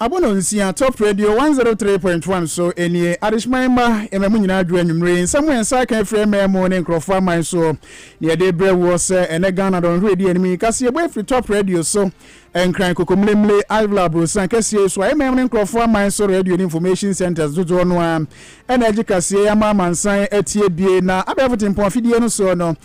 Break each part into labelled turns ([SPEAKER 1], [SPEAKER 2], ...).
[SPEAKER 1] Abono nsia Top Radio 103.1 so enie adishmaima ememu nyina adwo anwumre somewhere saka frame emo ne nkrofo aman so ye de brewo se ene Ghana don radio enimi kase ebo free Top Radio so enkran kokomlemle Ivla Brosan kase so ememu ne nkrofo aman so radio information centers dodo no a energy kase ama mansan atie bie na abevotin pon fidie no so no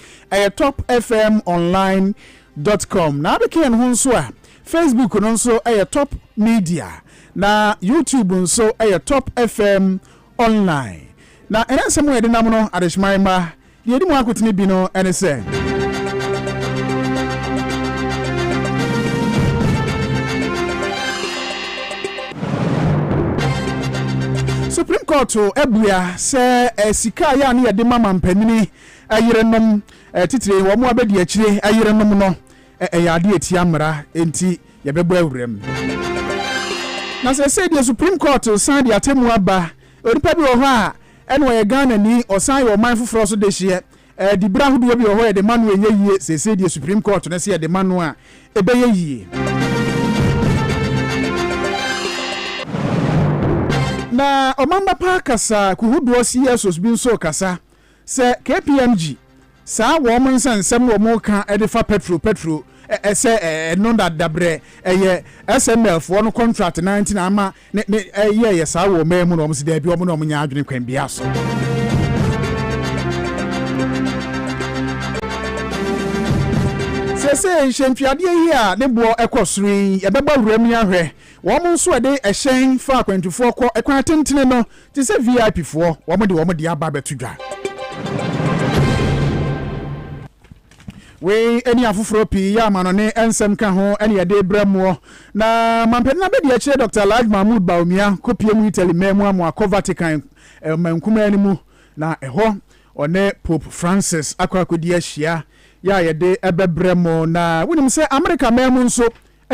[SPEAKER 1] Top FM online.com na abeke no so a Facebook no so Top Media na YouTube nso Top FM online na ensemu ede nam no adeshmaima ye di mu akotini bi no ene se Supreme Court ebua se sika ya na ye de mama mpanini ayerenom titire wo mu abedi akire ayerenom no yade etia mra enti ye bebo awurem na say the Supreme Court san the atemu aba onipa bi wo ho a ene wo ye Ghana ni osan yo man foforo so de hye di bra hudu bi wo ho ye de manu enye yie say the Supreme Court na say de manu a ebe ye yie na omamba pa kasa kuhudu CSOs bi so kasa say KPMG sa wo mo nsensem wo mo ka edifa petrol ese no da dabre SML for no contract 19 ama ye sa wo memu no msi da bi omo no nya adwene kwan bia so se nhemfiade yi a ne bo ekosuri ye beba wurem ya hwe wo mo nso de ehyen fa akwantufo kɔ ekwan tentene no ti se VIP fo wo mo de aba betudwa we eni afufuro pi ya mano ne ensem ka ho eni ya de bramo na mampeni na be de akire Dr. Laj Mahmoud Baumia kopie mu Italy memu amu Vatican mankuma ani mu na eho one Pope Francis akwakodi ahia ya ye de ebebramo na wonim se America memu nso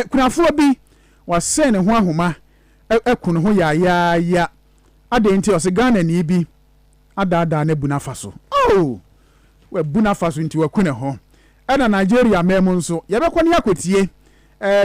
[SPEAKER 1] kunafo bi wase ne ho ahoma ekunu ho ya adenti o se Ghana ni bi adada na bunafa so we bunafa so nti wakune ho ana Nigeria memu nso yebekwane yakotie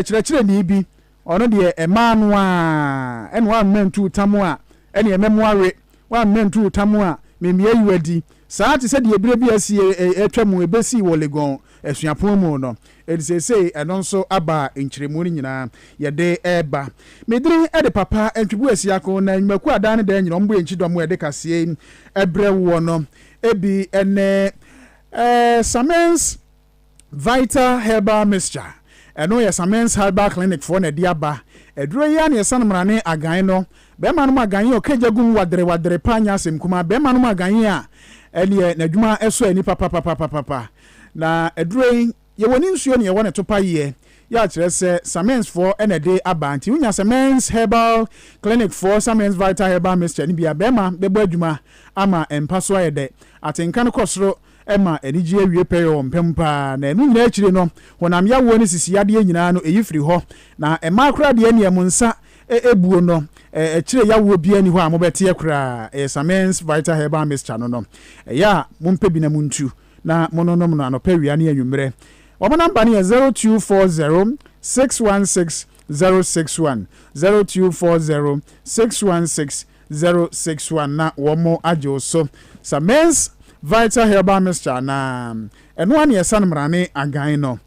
[SPEAKER 1] kirekire ni bi ono de emanu a ene wa mentu tamu a ene ememu awe wa mentu tamu a memie yiwadi saa ti se de ebire bi asi etwamu ebesi wo Legon asuapon mu no edisese eno nso aba nkiremu ni nyina yede eba mediri ede papa entwibu asiako na nyumaku adan de nyina ombo enchidom ede kase ebre wo no ebi ene Samens Vital Herbal Mixture eno ye Samens Herbal Clinic for na diaba eduro ya na yesan mrane agan no be manu agan o kejagum wadre panya asem kuma be manu agan a ene na dwuma eso ani papa na eduro ye woni nsuo ne ye wona topa ye ya kire se Samens for ene de abanti unya Samens Herbal Clinic for Samens Vital Herbal Mixture ni bia be ma be bo adwuma ama empaso ayede atenka no kosoro ema eniji awie peyo mpempa na enu nyina akire no honam ya wo ne sisiyade nyina no eyifiri ho na ema akra de ene emunsa ebuo no akire ya wo bia ni ho a mobete akra Samens Vital Herbal Mixture no ya mumpe bi na muntu na mononom no anopawia ne anwumre omo namba ne 0240 616 061 0240 616 061 na womo ajo so Samens Vital Herbal Mixture na eno ane yesan mrane agan no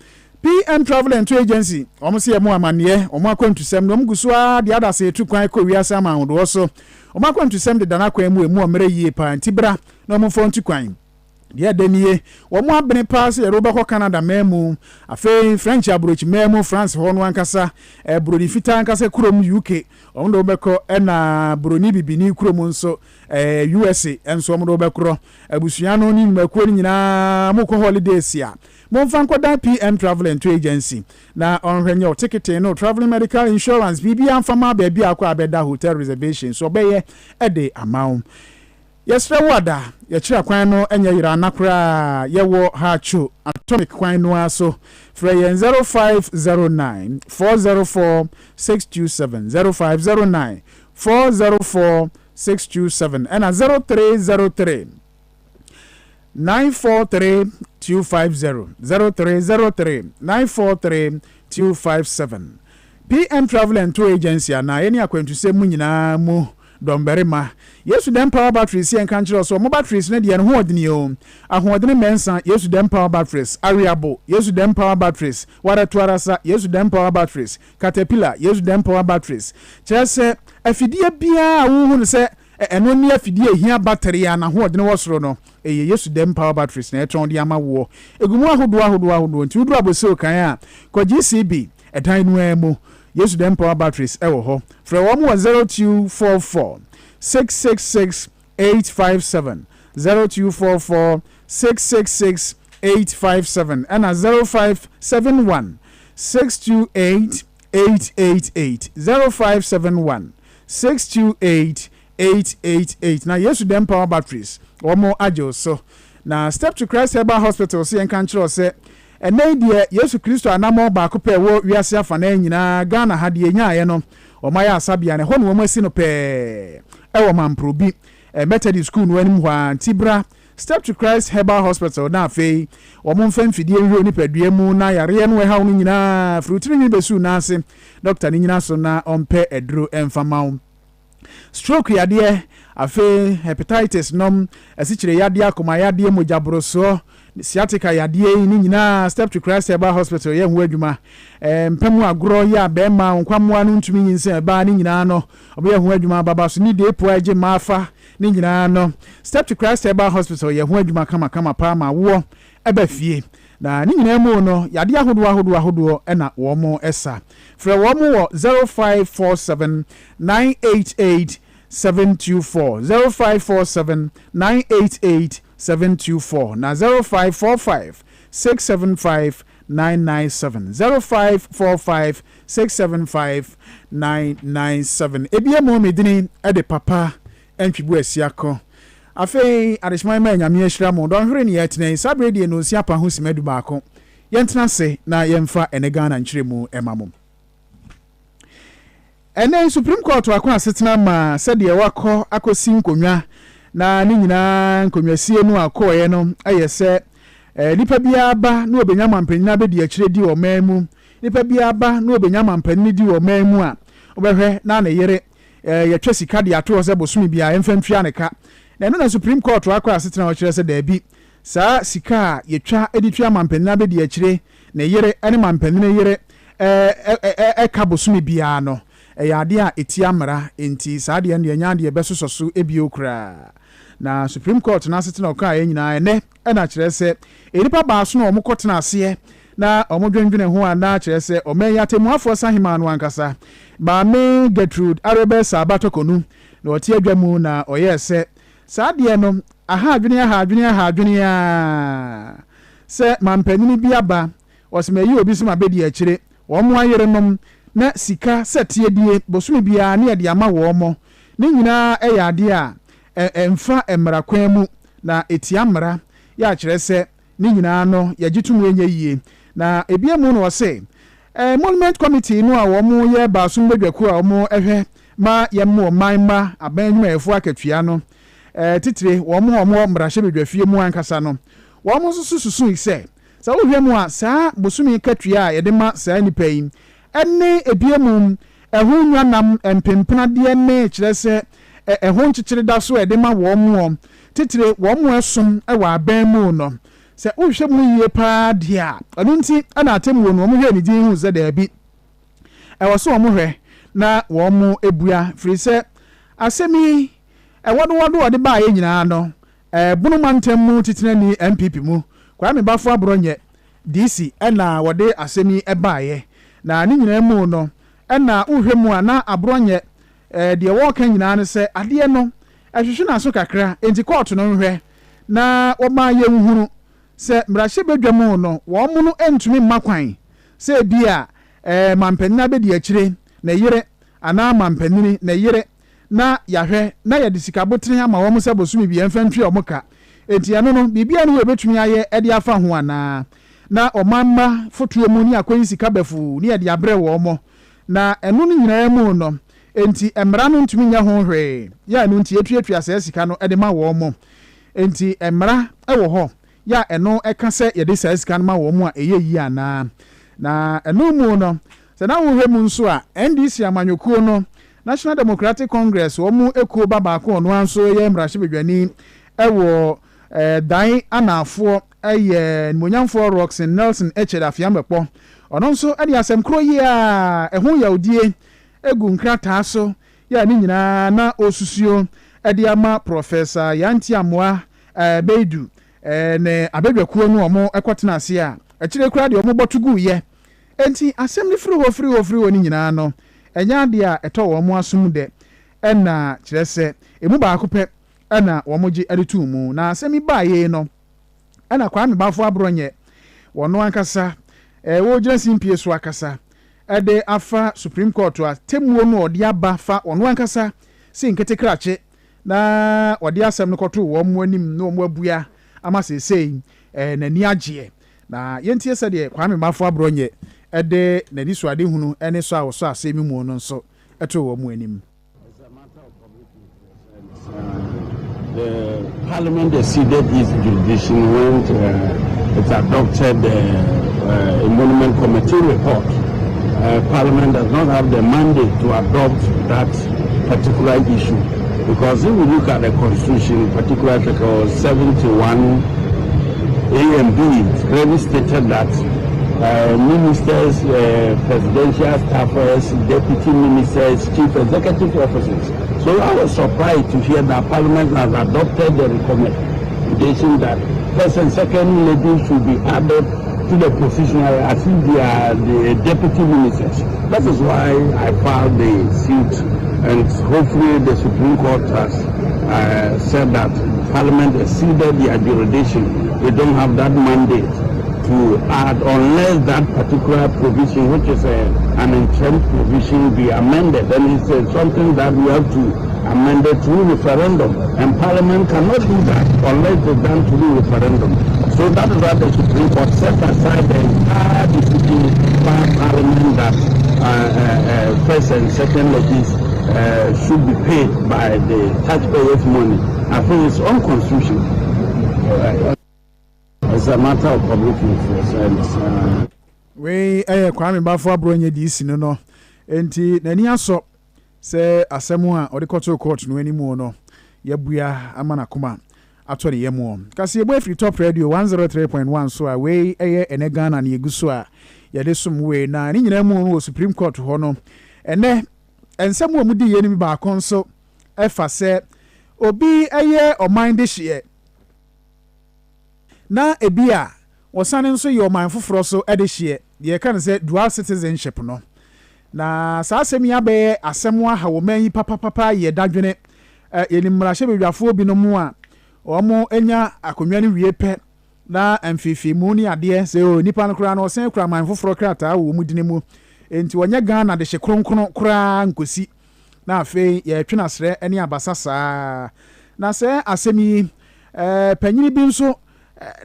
[SPEAKER 1] PM Travel and Tour Agency omo se emu amane omo akwantusem no mguso a de adase etu kwan ko wiase ama hodo so omo akwantusem de dana kwan mu omre yie pa ntibra na omo fo ntu kwan de danie omo abene pass e roba ko Canada memu afi French abroach memu France ho no ankasa broni fita ankasa kurom UK omo do beko na broni bibini kurom nso USA enso omo do bekro abusua no ni makuo nyina moko holidays ya monfa nkoda PM Travel and Tour Agency na onhwenye o ticket no travel medical insurance bibi amfama ba bi akwa abeda hotel reservation so beye ede amount yesre wada ye kira kwan no enye yira anakra yewo hacho atomic kwan no aso free 0509 404 627 0509 404 627 and 0303 943 250 0303 943 257 PM Travel and Tour Agency na any akwantu se mu nyina mu domberima yesu dem power batteries here kan kire so mo batteries na de no hoodini o ahoodini mensa yesu dem power batteries ariable yesu dem power batteries wara tuarasa yesu dem power batteries caterpillar yesu dem power batteries chese afidie bia wo hu se eno ne afidie hia battery ya na hoodini wosoro no yesu dem power batteries na etron de ama wo egumu ahodo nti uduru abose o kan a ko GCB edan no emu yesu dem power batteries ewo ho from 0244 666 857 0244 666 857 and 0571 628 888 0571 628 888 na yesu dem power batteries omo ajo so na Step to Christ Herbal Hospital se enkan kire se ene die Yesu Kristo anamo ba ko pe wo wiase afa na nyina Ghana ha de nyaaye no omaya asabia ne ho no mo asi no pe ewo mamprobi Methodist school no anim hwa Tibra Step to Christ Herbal Hospital na afei omo mfamfidie hwe ni padua mu na yare no ha no nyina frutiri ni besu na ase doctor ni nyina so na ompe edro emfama stroke yade afei hepatitis nom asichire yade akoma yade mojabroso sciatica yade ni nyina Step to Christ Herbal Hospital ye hu adwuma mpamu agro ya bema nkwamwa no ntumi nyinse ba ni nyina no obe hu adwuma baba so ni depo age mafa ni nyina no Step to Christ Herbal Hospital ye hu adwuma kama pa ma wo eba fie na ni nyina mu no yade ahodo na wo mo esa fra wo mo 0547 988 724 0547 988 724 na 0545 675 997 0545 675 997 ebia mo medini ede papa entwibu asiako afei adesman ma nyame ahira mo don hwere ne yetene sabre die no sia pa ho simadu baako yentena se na yemfa ene Ghana nkyere mu emamom ene Supreme Court akwa asetena ma sede wakọ akosi nkonwa na ni nyina nkonwasie no akọye no ayese nipa bia ba na obenya mampanyin abedi akire di o mamu nipa bia ba na obenya mampanyin di o mamu a obehwe na na yere yetwa sika de ato se bosumi bia emfamfia ne ka na no na Supreme Court akwa asetena o kire se da bi saa sika yetwa editwa mampanyin abedi akire na yere ene mampanyin yere ka bosumi bia no ade a etiamra enti saade ne nyaade besososo ebiokra na Supreme Court na setena oka nyina ene na kire se enipa baaso na omukotena ase na omodwendwene ho ana kire se omenya temuafo sahima no ankasa ba me Gertrude Arebe Sabatokonu na oti adwamu na oyese saade no aha adwene ya se mampanini biaba osmeyi obi sima bedi akire wo mo ayerenom na sika setie die bosumi bia na de ama wo mo ni nyina eyade a emfa emra kwan mu na etiamra ya kire se ni nyina no yagitum enye yie na ebiemu no se monument committee no a wo mo ye ba sum bedwaku a wo mo ehwe ma yemmo manma abanwuma efo akatua no titire wo mo mrahye bedwafie mu ankasa no wo mo sususu ise sa wo hwɛ mu a saa bosumi katua a yede ma saa nipa yi ene ebiemu ehu nwanam empempena de ne kire se ehu nchichire da so ede ma wo mo titire wo mo esom ewa aban mu no se uhwe mu yie pa de a anu nti ana atem wo no mo hwe ni din hu ze da bi ewo so mo hwe na wo mo ebua firi se asemi wodo de ba ye nyina no bunu mantem mu titire ni MPP mu kwa me bafo abronye DC na wode asemi ebaaye na ni nyina mu no na uhwe mu ana abronye de wo kan nyina ne se ade no ahwehwe na so kakra enti court no hwe na wo ma ye nhuru se mrahye bedwam no wo mu no entumi makwan se bia mampanina be de akire na yire ana mampanini na yire na yahwe na ya disika botene ama wo mu se bosumi bia mfantwi omuka enti ano no bibia no we betumi aye ede afa ho ana na omamma fotuo mu ni akwan sika bafu ni ade abre wo mo na enu ni nyina mu no enti emra no ntumi nya ho hwe ya enu nti etuatua se sika no ede ma wo mo enti emra ewo ho ya eno eka se yede se sika no ma wo mo a eye yi ana na enu mu no sɛ na wo hwɛ mu nso a NDC amanyokuo no National Democratic Congress wɔn ekuo baako ɔno anso yɛ mmarahyɛbadwani ɛwɔ dan anafoɔ ɛyɛ mmonyamfoɔ Roxin Nelson Afiamekpɔ ɔno nso ɛde asɛm koro yi a ɛho yawdie egu nkrataa so yɛ ne nyinaa na osusuo ɛde ama Professor Yanti Amoa Beidu ne abadwakuo no ɔmo ɛkɔtena ase a akyire kura de ɔmo bɔtugu yɛ enti asɛm ne firi hɔ ne nyinaa no ɛnya de a ɛtɔ wɔn asom de ɛna kyerɛ sɛ emu baako pɛ ɛna wɔn gye ɛde mu na asɛm ba yɛ no ɛna Kwame Bafo Abronye wɔn ankasa wo gyina simpie so akasa ɛde afa Supreme Court a temuo no ɔde aba fa wɔn ankasa si nketekrache na ɔde asɛm no kɔto wɔn anim na wɔn abua ama sesei n'ani agye na yɛntie sɛ deɛ Kwame Bafo Abronye ɛde n'ani so ade hunu ɛne so a wɔso asɛm mu no nso ɛto wɔn anim.
[SPEAKER 2] The Parliament exceeded its jurisdiction when it adopted a monument committee report. Parliament does not have the mandate to adopt that particular issue because if we look at the Constitution, particularly Article 71 A and B, it clearly stated that ministers, presidential staffers, deputy ministers, chief executive officers. So I was surprised to hear that Parliament has adopted the recommendation that first and second ladies should be added to the position as if they are the deputy ministers. That is why I filed the suit, and hopefully the Supreme Court has said that Parliament exceeded their jurisdiction. They don't have that mandate to add unless that particular provision, which is an entrenched provision, be amended. And it's something that we have to amend it through referendum. And Parliament cannot do that unless it's done through referendum. So that is why the Supreme Court set aside the entire decision by Parliament that first and second ladies should be paid by the taxpayers' money. I think it's unconstitutional. It's a matter of public interest.
[SPEAKER 1] We Kwame Bafo Abronye DC no enti nani aso se asemu a ode koto court no animu no yabua amana kuma ato ne yemu kasi ebo free top radio 103.1 so a we Enne Ghana na yeguso a yede som we na ni nyina mu no Supreme Court ho no ene ensemu omudi ye ni ba konso efa se obi oman de hye na ebia wosane nso ye oman foforo so ede hye ye kan se dual citizenship no na saa asem ya be asem wa ha wo man yi papa ye dadwene ye ni mrahye bedwafo bi no mu a omo enya akonwa ne wie pe na amfifi mu ni ade se o nipa no kra na osen kra man foforo krata wo mu dine mu enti wonya Ghana de hye kronkron kra nkosi na afi ye twena sre ene abasasa na se asem yi panyini bi nso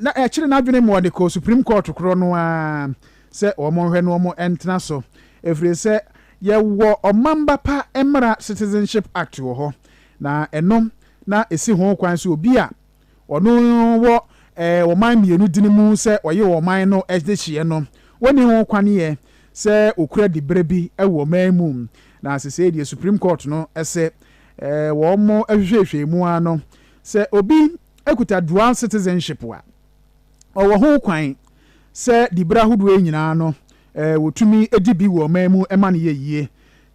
[SPEAKER 1] na ekire na adwene mo de ko Supreme Court kro no a se omo hwe no omo entena so efre se ye wo omamba pa emra Citizenship Act wo ho na enom na esi ho kwan so obi a ono wo oman mienu dini mu se oye oman no edehye no woni ho kwan ye se okura di brebi ewo man mu na asese die Supreme Court no ese wo mo ehwehwe mu ano se obi ekuta dual citizenship wa owo ho kwan se di bra hudu nyina no wotumi edibi wo man mu ema ne yeye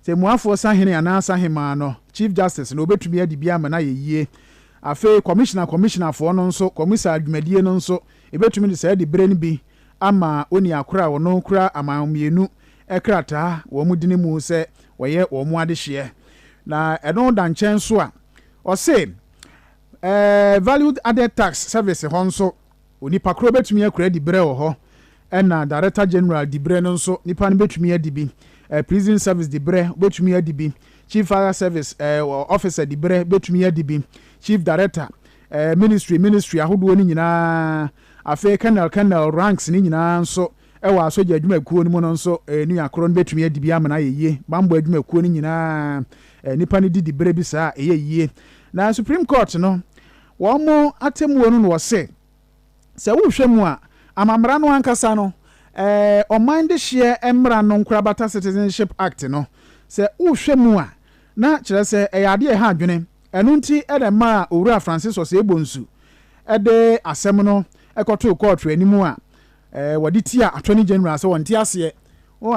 [SPEAKER 1] te muafo sahene ana sahema no Chief Justice no obetumi edibi ama na yeye afi commissioner for no nso commissioner adwumadie no nso ebetumi de say di bre ne bi ama oni akora wo no kura amamienu ekrata wo mu dine mu se woye wo mu adehye na eno da nchen so a o say valued added tax service ho nso oni pakro betumi akura di bre wo ho na Director General di bre no nso nipa ne betumi adibi prison service di bre betumi adibi Chief Fire Service officer di bre betumi adibi Chief Director ministry ahodo ni nyina afi colonel ranks ni nyina nso ewa asoja adwumakuo ni mu no nso ni akoro no betumi adibi amana yeye bambo adwumakuo ni nyina nipa ne di bre bi saa yeye na Supreme Court no wo mo atemu no wo se wo hwemu a amamra no ankasa no ɔman de hyɛ mmra no nkorabata Citizenship Act no sɛ wohwɛ mu a na kyerɛ sɛ ɛyɛ adeɛ ɛha adwene ɛno nti ɛde ma owura Francis Osei-Bonsu ɛde asɛm no ɛkɔto court anim a wɔde tia Attorney General sɛ wɔnte aseɛ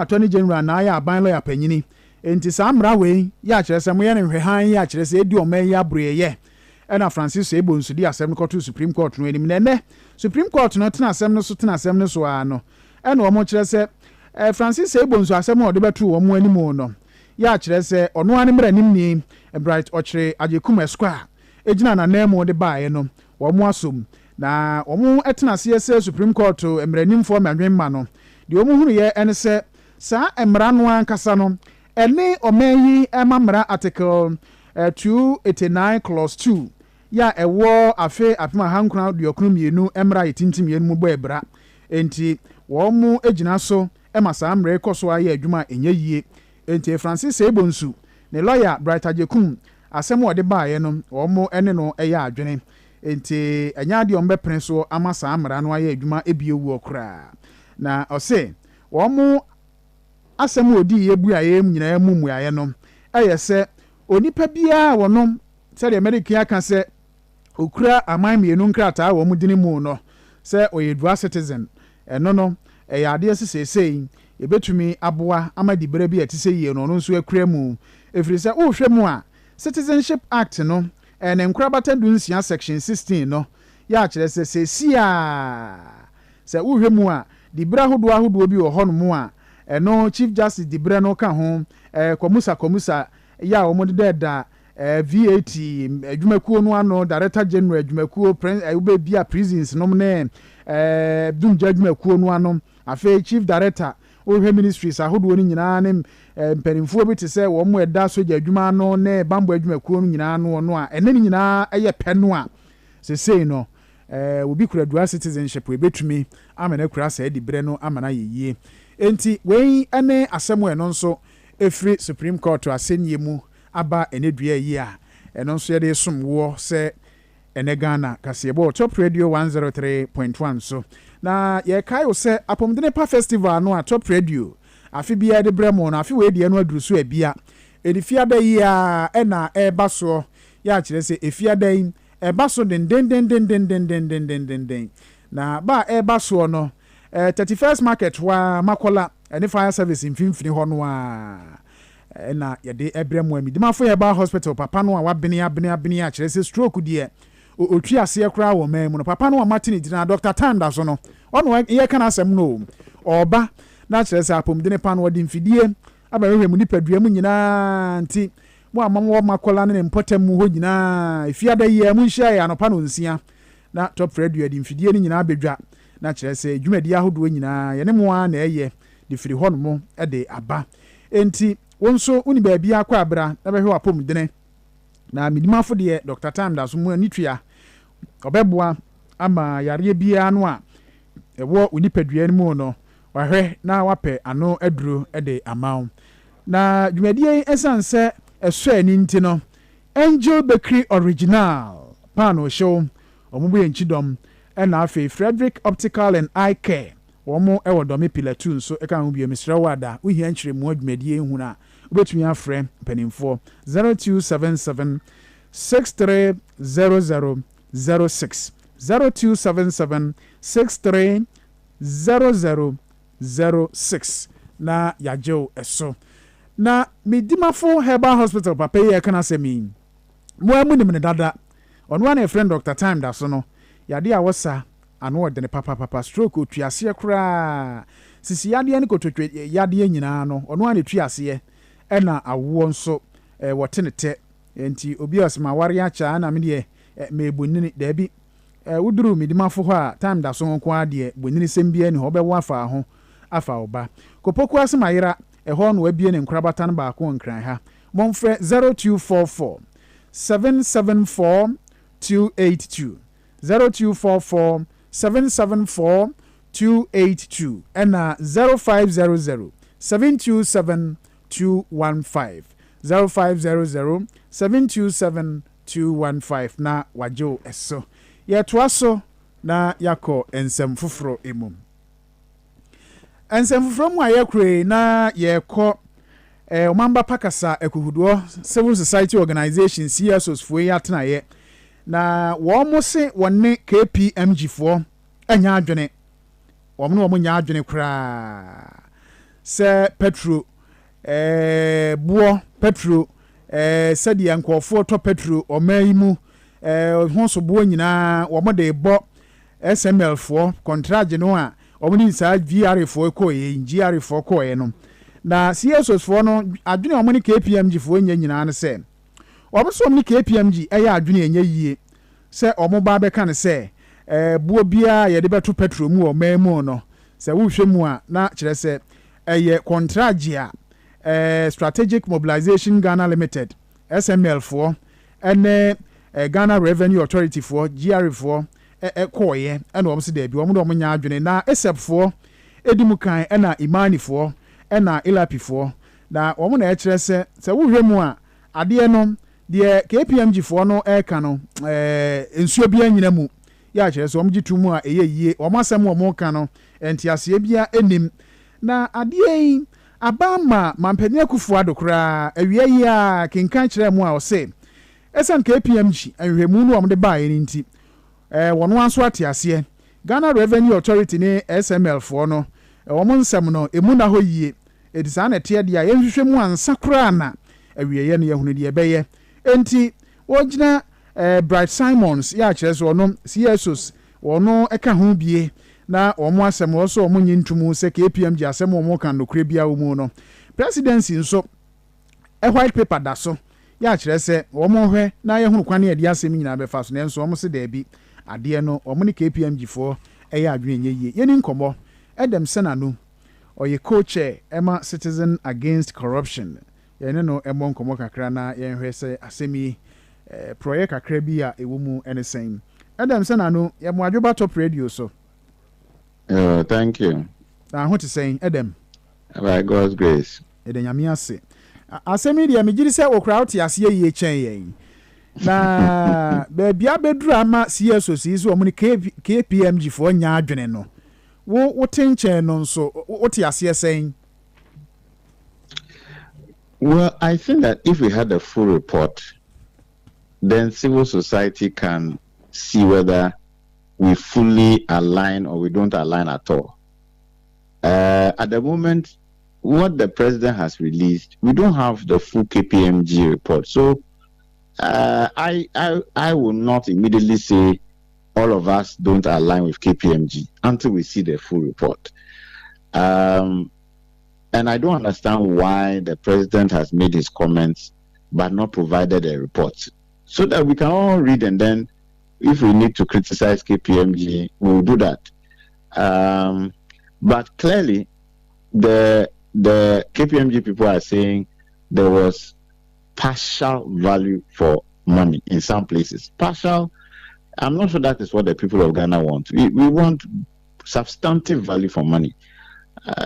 [SPEAKER 1] Attorney General na ayɛ aban lawyer panyini enti saa mmara wei yɛ akyerɛ sɛ moyɛ ne nhwɛhan yɛ akyerɛ sɛ ɛdi ɔma yi abrɛyɛ ɛna Francis Osei-Bonsu di asɛm no kɔto Supreme Court no anim na ɛnɛ Supreme Court no tena asɛm no so a no ɛna ɔmo kyerɛ sɛ Francis Osei-Bonsu asɛm a ɔde bɛto wɔn anim no yɛ akyerɛ sɛ ɔno ane mmara nim ni Bright Ɔkyere Agyekum Esquire egyina nanan mu de baeɛ no wɔn asom na wɔn ɛtena aseɛ sɛ Supreme Court mmaranimfoɔ mmadwemma no deɛ wɔn hunu yɛ ɛne sɛ saa mmara no ankasa no ɛne ɔman yi ɛma mmara article 289 clause 2 yɛ ɛwɔ afe apem ahankron aduɔkron mmienu mmara yɛtintim mmienu mu bɔ ɛbra enti wɔn gyina so ɛma saa mmara kɔ so ayɛ adwuma ɛnyɛ yie enti Francis Osei-Bonsu ne lawyer Bright Agyekum asɛm a ɔde baeɛ no wɔn ɛne no ɛyɛ adwene enti ɛnya adeɛ ɔmo bɛpene so ama saa mmara no ayɛ adwuma ebie wuo koraa na ɔse wɔn asɛm a odi yɛ bu ayɛ mu nyinaa mu mmuayɛ no ɛyɛ sɛ onipa biara wɔn sɛdeɛ America aka sɛ okura aman mmienu nkrataa wɔn dini mu no sɛ ɔyɛ dual citizen ɛno no ɛyɛ adeɛ sesesei ebetumi aboa ama di bere bi ɛte sɛ yie no ɔno nso akura mu efiri sɛ wohwɛ mu a Citizenship Act no ɛne nkorabata dunsia section 16 no yɛ akyerɛ sɛ sesia sɛ wohwɛ mu a di bere ahodoɔ bi wɔ hɔ no mu a ɛno Chief Justice di bere no ka ho kɔmusa yɛ a wɔn de da VAT adwumakuo no ano Director General adwumakuo wobɛbia prisons nom ne dumgya adwumakuo no ano afei Chief Director wohwɛ ministries ahodoɔ no nyinaa ne mpanimfoɔ bi te sɛ wɔn mu ɛda soja adwuma no ne bambɔ adwumakuo no nyinaa no a ɛne no nyinaa ɛyɛ pɛ no a sesei no obi kura dual citizenship ebetumi ama na kura sɛ di bere no ama na yie enti wei ne asɛm ɛno nso efiri Supreme Court asɛnnie mu aba ene dua yi a ɛno nso yɛde somwoɔ sɛ ene Ghana kaseɛbɔ Top Radio 103.1 so na yɛkae wo sɛ Apɔmudene Pa Festival no a Top Radio afi bia de brɛmo na afi wei deɛ no aduru so abia edifiada yi a ɛna ɛba so yɛ akyerɛ sɛ efiada yi ɛba so den na ba ɛba so no 31st Market wa Makola ɛne fire service mfimfini hɔ no a ɛna yɛde ɛbrɛmo ami dimafo yɛba hospital papa no a wabene akyerɛ sɛ stroke deɛ otwi aseɛ koraa wɔ man mu no papa no a Martin dina Dr. Tanda so no ɔno yɛ kana asɛm no ɔba na kyerɛ sɛ Apɔmudene Pa no wɔde mfidie abɛhwɛ mu nipadua mu nyinaa nti mo amamwɔ Makola ne mpɔtam mu hɔ nyinaa efiada yi mu nhyia yɛ anɔpa no nsia na Top Radio de mfidie no nyinaa bedwa na kyerɛ sɛ dwumadi ahodoɔ nyinaa yɛne mo a na ɛyɛ de firi hɔ no mo de aba enti wɔn nso uni baabi akɔ abra na bɛhwɛ Apɔmudene na midimafo deɛ Dr. Tanda so mu ani tua ɔbɛboa ama yareɛ biara no a ɛwɔ unipadua no mu no wahwɛ na wapɛ ano aduro de ama na dwumadie ɛsan sɛ ɛsɔ ani nti no Angel Bakery Original paano show ɔmo bɔ nkyidɔm ɛna afei Frederick Optical and Eye Care wɔn ɛwɔ dɔme pillar 2 nso ɛka ho bio mesrɛ wada wohia nkyerɛ mu dwumadie hu na wobɛtumi afrɛ mpanimfoɔ 0277 630006 0277 630006 na yagyew ɛso na medimafo Herbal Hospital papa yi ɛka na sɛ mi mo amu nim ne dada ɔno ana friend Dr. Time da so no yade a wɔsa ano ɔdene papa stroke otuaseɛ koraa sisi yadeɛ ne kototwe yadeɛ nyinaa no ɔno ana tuaseɛ ɛna awoɔ nso wɔte ne tɛ enti obi asma ware acha na me deɛ mebonini da bi wuduru medimafo hɔ a Time da so nko adeɛ bonini sem bia ni hɔ bɛwo afa oba kopoku asma yera ɛhɔ no wabie ne nkrabata no baako nkran ha momfrɛ 0244 774 282 0244 774 282 ɛna 0500 727 215 0500 727 215 na wagyew ɛso yɛtoa so na yakɔ nsɛm foforo emum ensem from wa ye na ye kɔ omamba pakasa ekuhudo civil society organization CSOs fo ya tena ye na wo mo se wonne KPMG fo anya adwene wo mo nya adwene kra se petro buo petro sɛdeɛ nkɔɔfoɔ tɔ petro ɔman yi mu ho so boɔ nyinaa wɔn de bɔ SML foɔ contract no a wɔn de saa VR foɔ kɔɔɛ GR foɔ kɔɔɛ no na CSOs foɔ no adwene wɔn ne KPMG foɔ nyɛ nyinaa no sɛ wɔn so ne KPMG ɛyɛ adwene ɛnyɛ yie sɛ wɔn ba bɛka no sɛ buo biara yɛde bɛto petro mu ɔman mu no sɛ wohwɛ mu a na kyerɛ sɛ ɛyɛ contract a Strategic Mobilization Ghana Limited SML for and Ghana Revenue Authority for GR for koye and wom se dey bi wom do nya adwene na except for edimukan na imani for na ilapi for na wom na ekire se wo hwɛ mu a ade no de KPMG for no eka no ensuo bia nyina mu ya kire se wom gitu mu a eyeyie wom asɛm wom ka no entiase bia enim na ade yi abama mampania kufu adokra awia yi a kenkan kyerɛ mu a ɔse esan KPMG ahwehmu no ɔmde bae ni nti wɔno anso ate aseɛ Ghana Revenue Authority ne SML for no wɔn nsɛm no emu na hɔ yie edisa na te de a yɛhwehwɛ mu ansa kora na awia yɛ no yɛhunu de ɛbɛyɛ enti wɔgyina Bright Simons ya kyerɛ so ɔno CSOs wɔno ɛka ho bie na omo asem wo so omo nyintumu se KPMG asem omo kan nokre bia omo no presidency nso white paper da so ya kire se omo hwe na ye hunu kwane ade asem nyina be fa so nenso omo se da bi ade no omo ne KPMG fo eya adwene nyeye yeni nkomo edem senanu oye co-chair Emma Citizen Against Corruption yene no emo nkomo kakra na ye hwe se asemi project kakra bi a ewo mu enesen edem senanu ye mo adwoba top radio so.
[SPEAKER 3] Thank you.
[SPEAKER 1] I want to say, Adam.
[SPEAKER 3] By God's grace.
[SPEAKER 1] Eden Yamiase. Asemi dia mejiri se wo crowd ti ase ye chen yen. Na baby abedru ama CSO si wo mu KPMG fo nya adwene no. Wo tenchen no nso wo ti ase sen.
[SPEAKER 3] Well, I think that if we had a full report, then civil society can see whether we fully align or we don't align at all. At the moment, what the president has released, we don't have the full KPMG report. So I will not immediately say all of us don't align with KPMG until we see the full report. And I don't understand why the president has made his comments but not provided a report so that we can all read, and then if we need to criticize KPMG, we will do that. But clearly, the KPMG people are saying there was partial value for money in some places. Partial, I'm not sure that is what the people of Ghana want. We want substantive value for money.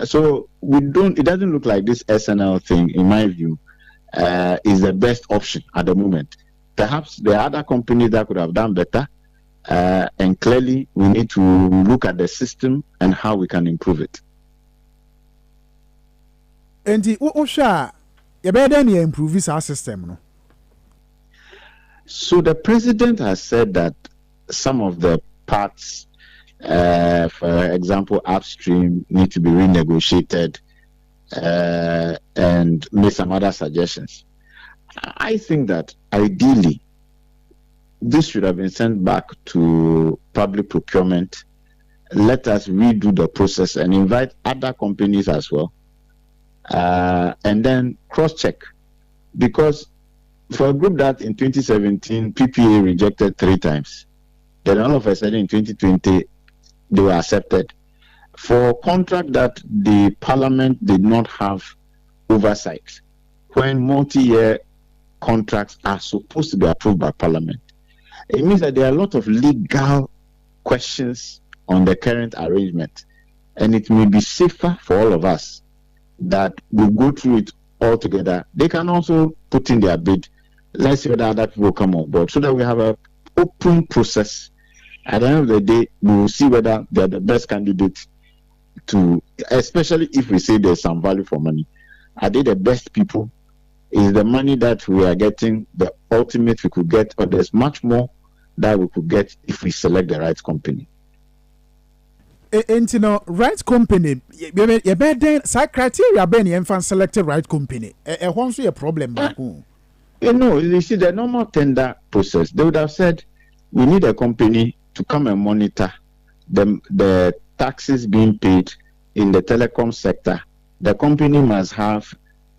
[SPEAKER 3] So it doesn't look like this SNL thing, in my view, is the best option at the moment. Perhaps there are other companies that could have done better, and clearly we need to look at the system and how we can improve it.
[SPEAKER 1] And the Osha, you better improve this system, no?
[SPEAKER 3] So the president has said that some of the parts, for example, upstream, need to be renegotiated, and made some other suggestions. I think that ideally this should have been sent back to public procurement. Let us redo the process and invite other companies as well, and then cross-check. Because for a group that in 2017 PPA rejected 3 times, then all of a sudden in 2020 they were accepted. For contract that the parliament did not have oversight, when multi-year contracts are supposed to be approved by parliament, it means that there are a lot of legal questions on the current arrangement, and it may be safer for all of us that we go through it all together. They can also put in their bid. Let's see whether other people come on board so that we have an open process. At the end of the day, we will see whether they are the best candidates to, especially if we say there's some value for money, are they the best people? Is the money that we are getting the ultimate we could get, or there's much more that we could get if we select the right company?
[SPEAKER 1] And you know, right company, you better say criteria ben you fan select the right company. Won't see a problem back home.
[SPEAKER 3] You know, you see the normal tender process, they would have said we need a company to come and monitor the taxes being paid in the telecom sector. The company must have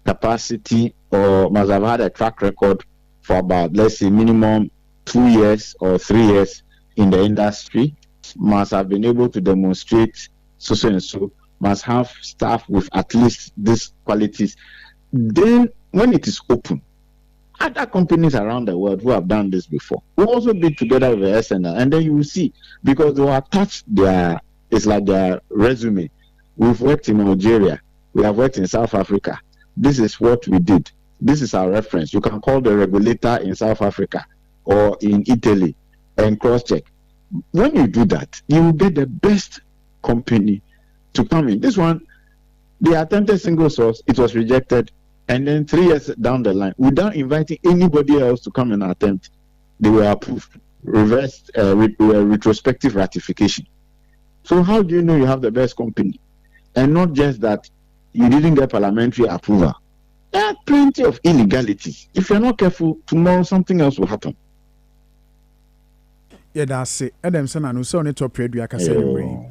[SPEAKER 3] capacity or must have had a track record for about, let's say, minimum 2 years or 3 years in the industry, must have been able to demonstrate so and so, must have staff with at least these qualities. Then, when it is open, other companies around the world who have done this before will also be together with the SNL, and then you will see, because they will attach it's like their resume. We've worked in Algeria, we have worked in South Africa. This is what we did. This is our reference. You can call the regulator in South Africa or in Italy and cross-check. When you do that, you will get the best company to come in. This one, they attempted single source, it was rejected, and then 3 years down the line, without inviting anybody else to come and attempt, they were approved. Retrospective ratification. So how do you know you have the best company? And not just that you didn't get parliamentary approval. There are plenty of illegalities. If you're not careful, tomorrow something else will happen.
[SPEAKER 1] Yeah, that's it. Adam Sanano, so on the top radio, I can say you.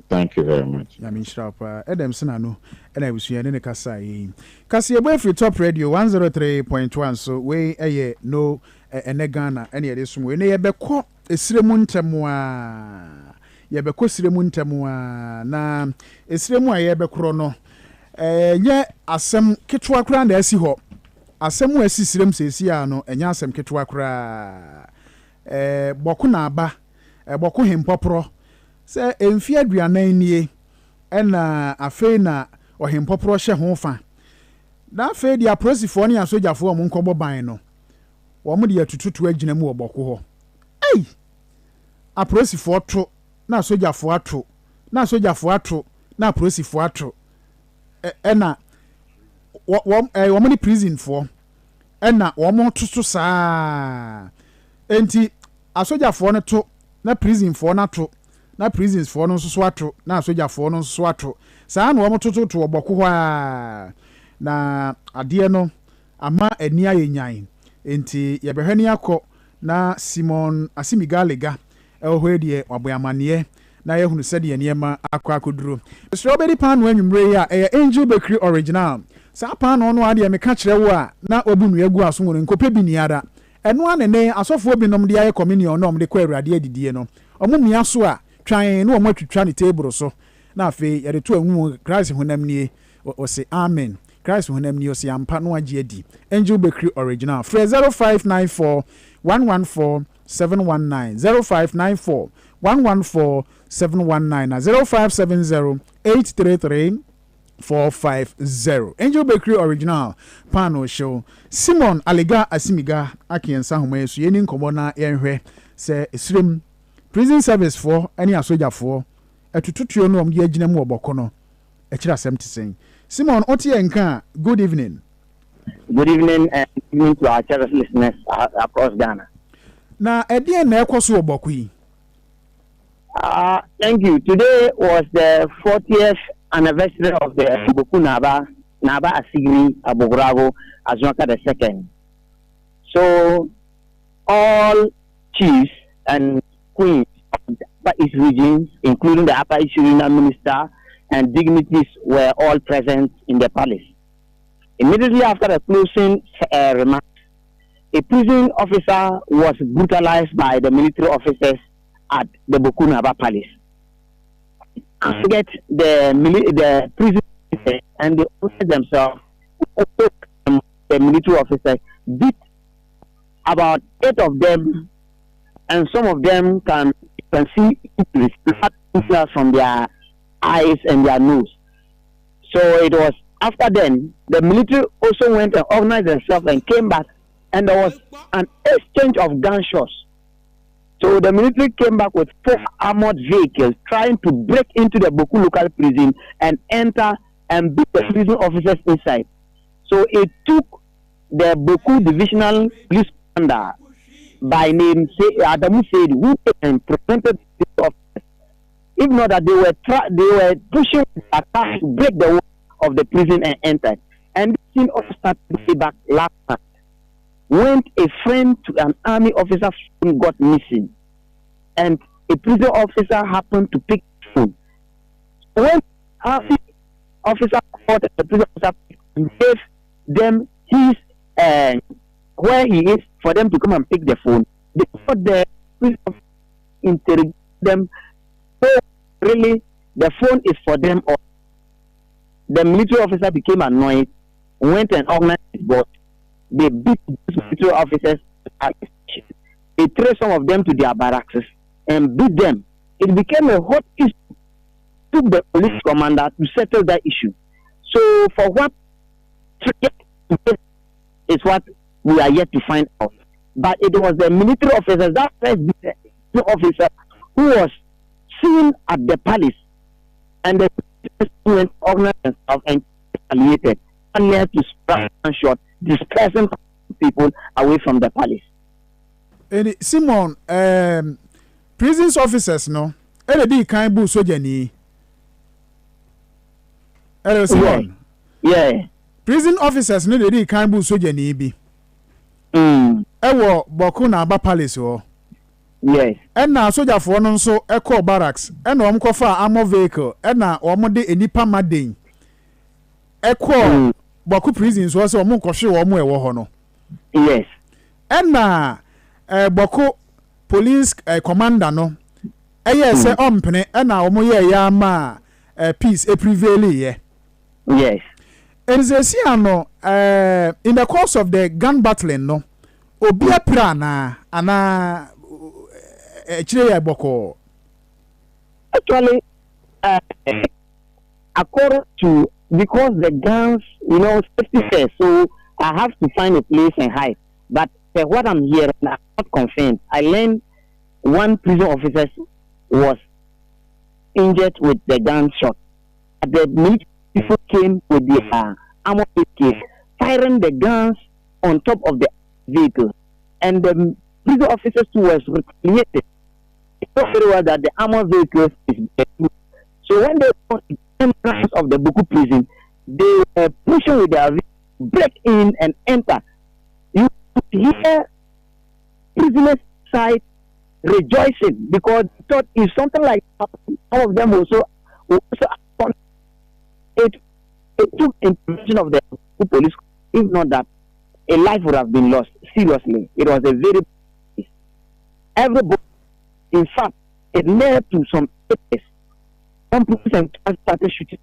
[SPEAKER 3] Thank you very much.
[SPEAKER 1] I mean, sharp. Adam Sanano, and I was here in the Kasai. Kasai, away from top radio 103.1. So, we no Ghana, any of this way. Near Beko, a Sremuntamwa. Yabeko Sremuntamwa. Na, a Sremua Yabekrono. Nye asem ketwa kra na asi ho asem wo asi sirem sesi ano enya asem ketwa kra boku na aba boku hempopro se emfi aduanan nie na afei na ohempopro hye ho fa na afei dia prosifo ne asojafo mo nkobo ban no wo mo de atututu agina mu oboku ho ei aprosifo to na asojafo ato na asojafo ato na aprosifo ato ena womani prison for ena womo to saa enti asojafo no to na prison for na to na prisons for no so ato na asojafo no so ato saa na womo to oboko ho a na ade no ama ani ayenyan enti yebehwani akọ na Simon Asimigalega ehwe de oboamane na yehunu sede enema akwaduro strawberry pan no anwumre ya Angel Bakery original sa pan no ade me ka kire wo a na obunu egu aso no nkope bi niara eno anene asofo bi nom de aye communion nom de kwa awurade adidie no omumia so a twan no omwatwitwa ne table so na afi yede to anwu Christ honam nie o se amen Christ honam nie o se ampa no age adi Angel Bakery original 0594 114 719 0594 114 719 na 0570 833 450 Angel Bakery original pano show Simon Alega Asimiga akiensa homa yesu yeni nkomo na yenhwe se esrem prison service for any asoja for etututuo no omde agina mu oboko no ekira asem tisen Simon otie nka good evening
[SPEAKER 4] and evening to our church listeners across Ghana
[SPEAKER 1] na edie na ekoso oboko yi.
[SPEAKER 4] Thank you. Today was the 40th anniversary of the Boku Naba Asigri Abogrago Azwaka II. So all chiefs and queens of the East regions, including the Upper East Regional Minister and dignitaries, were all present in the palace. Immediately after the closing remarks, a prison officer was brutalized by the military officers at the Boku Naba Palace. Get the prison officers and the officers themselves, the military officers, beat about 8 of them, and some of them can see blood from their eyes and their nose. So it was after then the military also went and organized themselves and came back, and there was an exchange of gunshots. So the military came back with 4 armored vehicles trying to break into the Boku local prison and enter and beat the prison officers inside. So it took the Boku divisional police commander by name Adamu Said, who prevented the officers. If not that they were pushing the car to break the wall of the prison and entered. And this thing also started back last night. When a friend to an army officer got missing, and a prison officer happened to pick the phone. When army officer called the prison officer and gave them his where he is for them to come and pick the phone, they thought the prison officer interrogated them. So really, the phone is for them all. The military officer became annoyed, went and organized his boss. They beat these military officers. They traced some of them to their barracks and beat them. It became a hot issue. Took the police commander to settle that issue. So for what is what we are yet to find out. But it was the military officers, that first officer who was seen at the palace, and the went organized themselves and retaliated and had to spread and shot, dispersing people away from the palace.
[SPEAKER 1] And Simon, prisons officers no, be kind bu sojani. Hello Simon.
[SPEAKER 4] Yeah.
[SPEAKER 1] Prison officers no dey kind bu sojani bi. Ewo Boku na Aba palace o.
[SPEAKER 4] Yes.
[SPEAKER 1] And na sojafoɔ no nso ekɔ barracks. And wɔn kɔfa armor vehicle. And na wɔn de enipa maden. Ekɔ Boku prison so wɔn kɔhwe wɔn ɛwɔ hɔ no.
[SPEAKER 4] Yes.
[SPEAKER 1] And na Boku police commander no. Ɛyɛ sɛ ɔmpene and na wɔn yɛ ya ma peace e prevail ye.
[SPEAKER 4] Yes.
[SPEAKER 1] And Zesiano, in the course of the gun battling, no, Obia Prana, Ana Chile Boko.
[SPEAKER 4] Actually, according to, because the guns, safety says, so I have to find a place and hide. But what I'm hearing, I'm not confirmed. I learned one prison officer was injured with the gunshot. The military people came with the armor vehicles, firing the guns on top of the vehicle, and the prison officers too was retaliated. It was very well that the armor vehicles is dead. So when they got the entrance of the Boku prison, they were pushing with their vehicle, break in and enter. You hear prisoners side rejoicing because they thought if something like some of them also it took intervention of the police. If not that, a life would have been lost. Seriously, it was a very everybody. In fact, it led to some cases. Some people started shooting.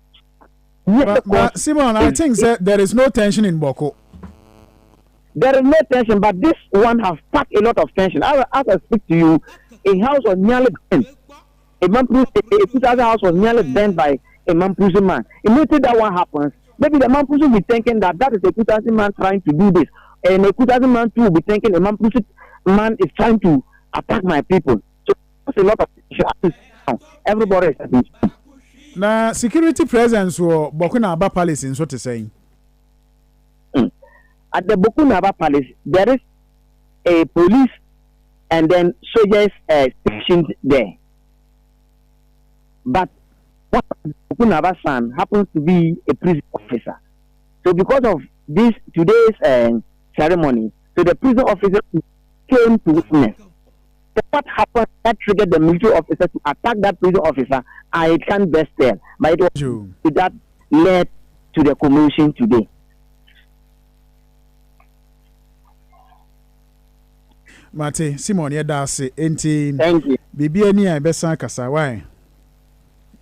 [SPEAKER 1] But Simon, I think that there is no tension in Boko.
[SPEAKER 4] There is no tension, but this one has packed a lot of tension. As I speak to you, a house was nearly burnt. A 2,000 house was nearly burnt by a Mampusu man. Immediately that one happens, maybe the Mampusu will be thinking that is a 2,000 man trying to do this, and a 2,000 man too will be thinking a Mampusu man is trying to attack my people. So there's a lot of issues. Everybody is happy.
[SPEAKER 1] Now, security presence for Boku na Aba Palace in so to say.
[SPEAKER 4] At the Boku na Aba Palace, there is a police and then soldiers stationed there. But Boku na Aba son happens to be a prison officer. So because of this today's ceremony, so the prison officer came to witness. So what happened that triggered the military officer to attack that prison officer, I can't best tell. But it was that led to the commotion today.
[SPEAKER 1] Mate, Simon, that's it.
[SPEAKER 4] Thank you.
[SPEAKER 1] Bibi ani a besan kasa why?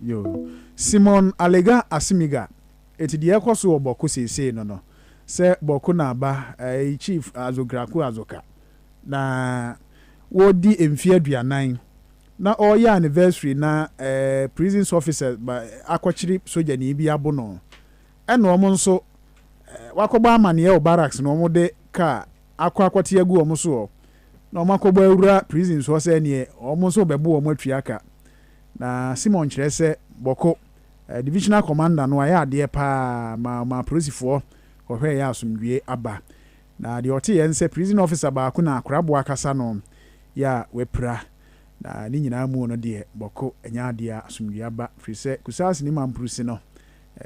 [SPEAKER 1] Yo, Simon Alega Asimiga. Eti de ekoso Boku sese no. Se Boku na Aba chief azograku azoka. Na wodi emfie aduanan. Na oya anniversary na prison officer ba akwachiri soja ni bi abono. Eno omo nso wakoba amane e barracks no omo de ka akwakwati agu omo so. na omakọbọ ewura prison so se ne omo bebo omo atwiaka na Simon kyerɛ sɛ bɔkɔ divisional commander no ayɛ adeɛ pa ma polisifo ɔhwɛ yɛ asomdwie aba na deɛ ɔte yɛn sɛ prison officer baako na akorabo akasa no ya wepra na ni nyinaa mu no deɛ bɔkɔ anya adeɛ asomdwie aba firi sɛ kusas ni mampurusi no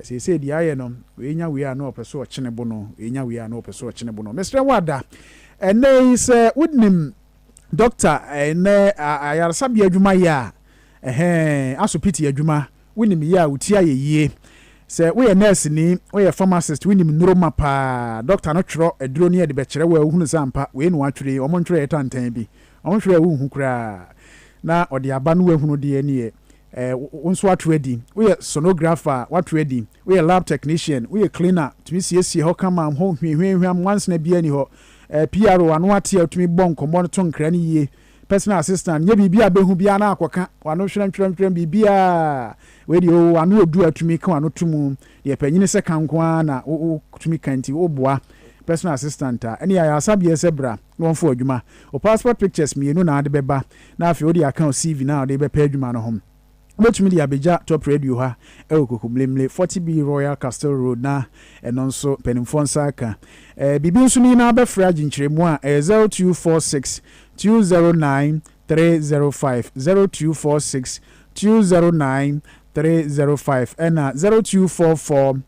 [SPEAKER 1] sɛ deɛ ayɛ no enya we a na ɔpɛ ɔkyene bo no enya we a na ɔpɛ ɔkyene bo no mesrɛ wada ɛnɛ sɛ wodnim doctor ɛnɛ ayaresabea adwuma yɛ a asopiti adwuma wonim yɛ a wotia yɛ yie sɛ woyɛ nurse ni woyɛ pharmacist wonim neuroma pa doctor no twerɛ aduro ne yɛde bɛkyerɛ wo a wohunu sɛ ampa wei no watwerɛ ɔmo ntwerɛ yɛ tantan bi ɔmo twerɛ wo hu koraa na ɔde aba no wahunu deɛ ne wo nso wato adi woyɛ sonographer wato adi woyɛ lab technician woyɛ cleaner tumi siesie hɔ kama ho hwehwehwam wansena bia ni hɔ PRO ano ate atumi bɔ nkɔmmɔ no to nkra ne yie personal assistant nye bibia behu bia na akoka wano hwerɛntwerɛntwerɛm bibia wedi o wano odu atumi ka wano tumu ye panyini sɛ kanko na o tumi kanti o boa personal assistant a ɛne ya asabie sɛ bra no mfo adwuma o passport pictures mienu na ade bɛba na afi odi account CV na ade bɛpɛ adwuma no hom wotumi de abegya top radio ha kokumlemle 40B Royal Castle Road na ɛno nso penimfo nsa aka bibi nso ni na bɛfra agyenkyeremu a 0246 209 305 0246 209 305 and 0244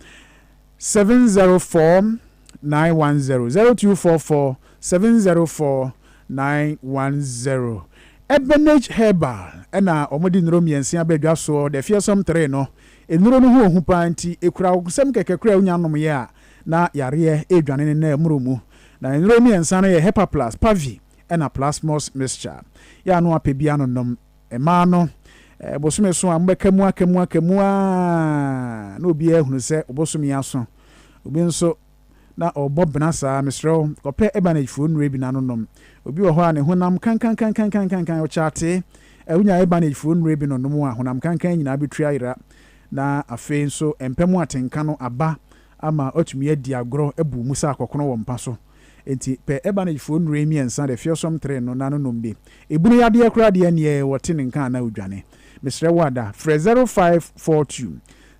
[SPEAKER 1] 704 910 0244 704 910 Ebenage Herbal ena omodi nuro miensia badwa so the fearsome 3 no enuro no ho panti ekura kusem kekekura unyanom ye a na yare edwane na emuromu na enuro miensa no ye Hepa Plus Pavi ena Plasmos mixture ya no apebia no nom ema no bosome so ambekamu akamu na obi ehunu se obosome aso obi nso na obobna sa misro kopɛ ebanage phone rebi na no nom obi wo ho a ne honam kan o chate unya ebanage phone rebi no nom a honam kan nyina betu ayira na afe nso empemu atenka no aba ama otumi adi agro ebu musa akokono wo mpa so enti pe ebanage phone remi ensa de fearsome 3 no na no nombe ebunu yade akura de ne wote ne nka na odwane misre wada 0542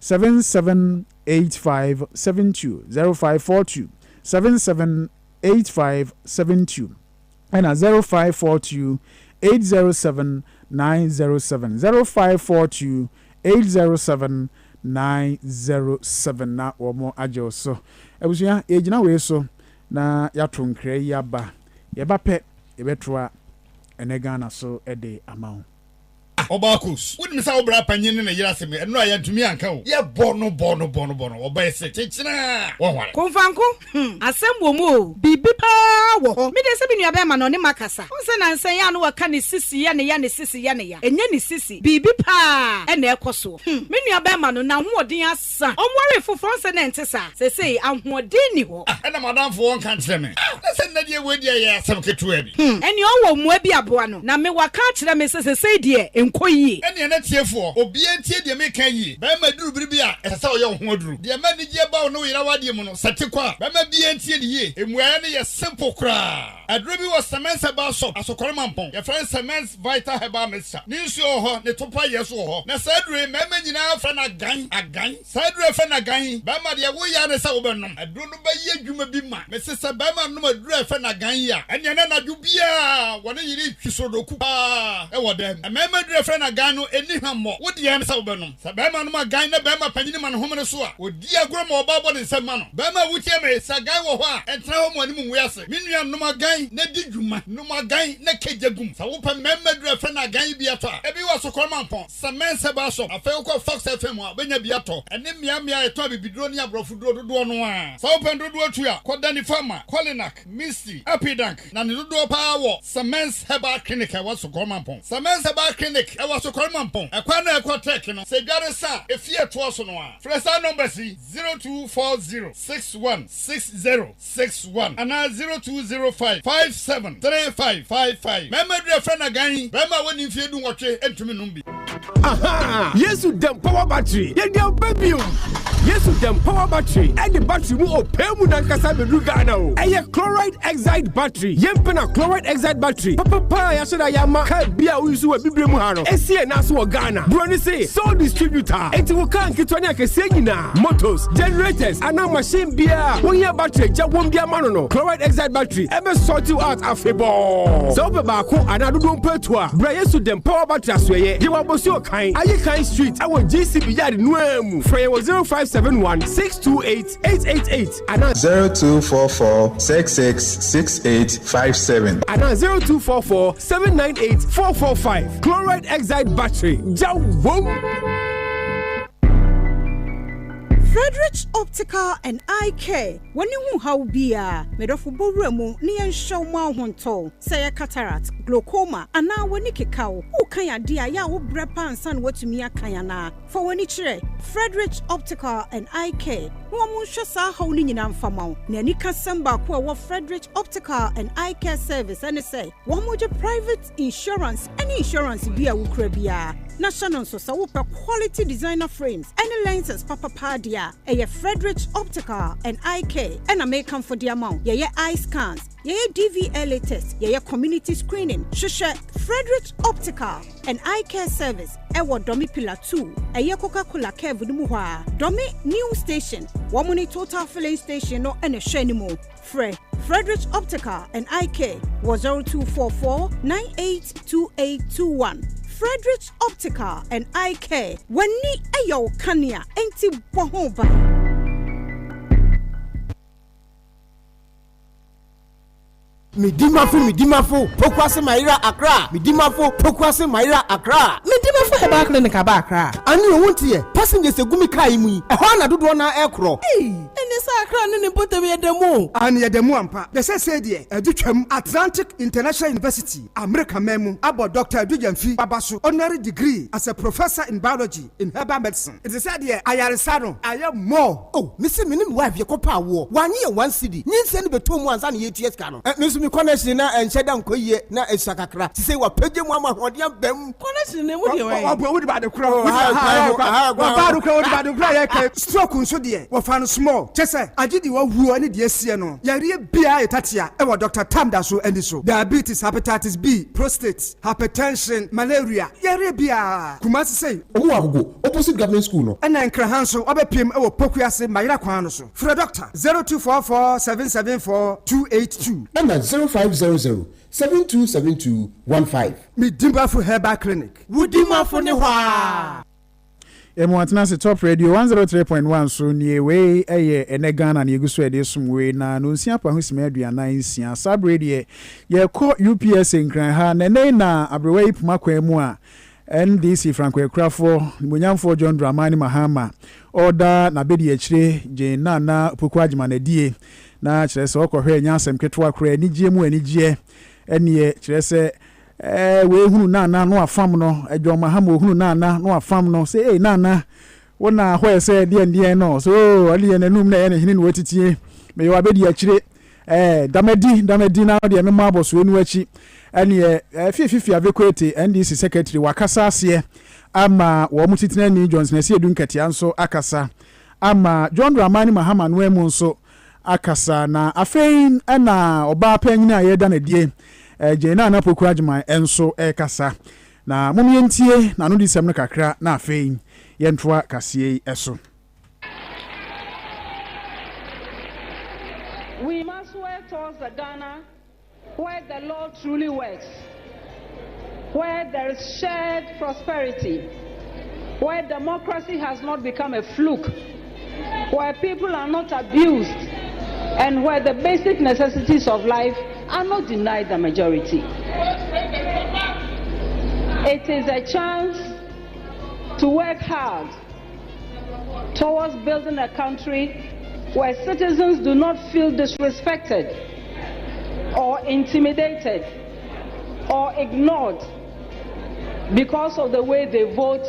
[SPEAKER 1] 778572 0542 778572 and 0542 807 907 0542 807 907 na omo ajo so ebusuya ejina we so na yato nkre yaba yeba pe ebetoa enegana so ede amount
[SPEAKER 5] Obakus wouldn't say obra panyin na yira seme eno aya ntumi anka o ye bono oba ese chichina wo
[SPEAKER 6] konfanko asembo mu bibi pa wo ho me de se bi nua be ma no ne makasa onse na nsan ya no waka ne sisi ya ne sisi ya ne ya enye ne sisi bibi pa e na ekoso me nua be ma no na hoodin asa omware foforo se na ntesa se sei ahoodin ni ho
[SPEAKER 5] e na madam fo won kan kire me na se na die wedi ya asem ketu abi
[SPEAKER 6] eni owo mu abi aboa no na me waka kire me se sei de koyi
[SPEAKER 5] ene na tiefo obi entie de me kan yi ba ma duru biribi a esesa oye ho duru de ma ni je ba no yira wade mu no sate kwa ba ma bi entie de ye emuaya ne ye simple kra aduru bi was semense ba so asokore mampon ye friend semense vital herbal mixture ni nsu ho ne topa yeso ho na sadure ma ma nyina fra na gan sadure fra na gan ba ma de wo ya ne sa wo benom aduru no ba ye dwuma bi ma me sesa ba ma no aduru fra na gan ya ene na na dubia wona yiri twisodoku e wo dem ma ma aduru fra na gan no eni hammo wo de ya ne sa wo benom sa ba ma no ma gan na ba ma panyini ma no homene so a odi agro ma oba bo ne nsem ma no ba ma wutie me sa gan wo ho a entra ho mo anim nwe ase minua no ma gan na di dwuma no ma gan na kejagum sa wo pa memma dura fa na gan bi ato a ebi wa so kormampon sa mense ba so afa ko Fox FM a benya bi ato ene mia eto bibiduro ni abrofo dodo no a sa wo pen dodo atu a kodani farmer Colinac Misty Epidank na ne dodo pa wo sa mense herbal clinic e wa so kormampon sa mense herbal clinic e wa so kormampon e kwa na e kwa tek no se dware sa efie to so no a fresa number si 0240616061 ana 0205 573555 mema dua friend again mema woni mfie du nwotwe entumi numbi
[SPEAKER 7] aha yesu dem power battery ye dem baby Yes, with them power battery and the battery will pay mu nankasa bedu Ghana o. Chloride exide battery. Yempena chloride exide battery. Papa ya shoda yama ka bia usu we bibre mu ha no. Esie na so Ghana. Broni say sole distributor. Enti wo kan kitwa ne akese nyina. Motors, generators, and machine bia. Wo here battery ja wom bia ma no. Chloride exide battery. Ebe sort you out afebo. So be ba ko anadu don petua. Bra yesu dem power battery asweye. Ye wa bosi o kan. Ayi kan street. Awo GCB yard no emu. Frey 0571 628 888. And
[SPEAKER 8] 0244 666857
[SPEAKER 7] and 0244 798 445. Chloride exide battery.
[SPEAKER 6] Frederick's Optical and Eye Care. When you how be a medofu boremu ni en show ma honto. Say cataract, glaucoma, and now when you cow. Who can ya dear ya wo brepa and san what to me a kayana. For when it's Frederick's Optical and Eye Care. No one should say how in amfamo. Nanika Samba kwa Frederick's Optical and Eye Care Service and say one more private insurance. Any insurance be a ukrebia. National so quality designer frames. Any lenses papa padia. Frederick's Optical and Eye Care. And I make come for the amount. Eye scans. DVLA test. Community screening. Shusha Frederick's Optical and Eye Care Service. Domi Pillar 2. Coca-Cola Care Vudumuha. Domi new station. Wamuni total filling station no and a shenimo. Frederick's Optical and Eye Care was 0244 982821. Frederick's Optical and Eye Care. When ni ayo kania enti bohoba.
[SPEAKER 9] Midimafo, Pokwase Maira Accra. Midimafo, Pokwase Maira Accra. Midimafo Heba Clinic Aba Accra. And you won't hear passengers a gumi kaimi. A hana do one aircraft. Hey, and this Accra and put away the moon. And yet the Muampa. The said here, a Duchem Atlantic International University, America Memo, about Dr. Dujanfi Babasu, honorary degree as a professor in biology in herbal medicine. It is said here, I am Sano, I am more. Oh, Mr. Minim wife, your copa war. 1 year, 1 city. Nin send me 2 months and 8 years canon. Connection na and shedam koye na esakakra ti say wa pege mu ama hodiam bam connection ne wo de we wo de ba de kro wo ba do kro wo de ba do kro ya ke stroke nso de wo fa no small chese agidi wo wuo ne de asie no yare bia etatia e wo Dr. Tamda so andi so diabetes, hepatitis B, prostate, hypertension, malaria yare bia Kumasi say owo agogo opposite government school no and na nkra hanso obepiem e wo pokuase mayira kwan no so for doctor 0244 774 282
[SPEAKER 10] and 0500-727215.
[SPEAKER 9] Midimafo Herbal Clinic. Wudimafo ne hwa.
[SPEAKER 1] Mwatena se top radio 103.1 so nie we ene Ghana na yeguso ede sumwe na no nsia pa hosima aduana nsia sabre de ye ko UPS nkran ha na abrewe ipuma kwa mu a NDC Franco Ekrafo Munyamfo John Dramani Mahama order na bedi akire je na poku agima na die na kire se okohwe nyasem ketwa kra anigye mu anigye ene kire se we hunu na no afam no adwo Mahama hunu na no afam no say na wona hwe se die no so ali na num na ene hini no watitie me yo abedi akire damedi na de me maboso enu achi ene fifi avekwete NDC secretary wakasa ase ama wo mutitina ni Johnson na sie dunkatia nso akasa ama John Dramani Mahama no emu nso akasa na afein na oba panyin ayeda na die jena na poku agima enso kasa na momientie na no disem no kakra na afein yentoa kasie eso.
[SPEAKER 11] We must work towards the Ghana where the law truly works, where there is shared prosperity, where democracy has not become a fluke, where people are not abused, and where the basic necessities of life are not denied the majority. It is a chance to work hard towards building a country where citizens do not feel disrespected or intimidated or ignored because of the way they vote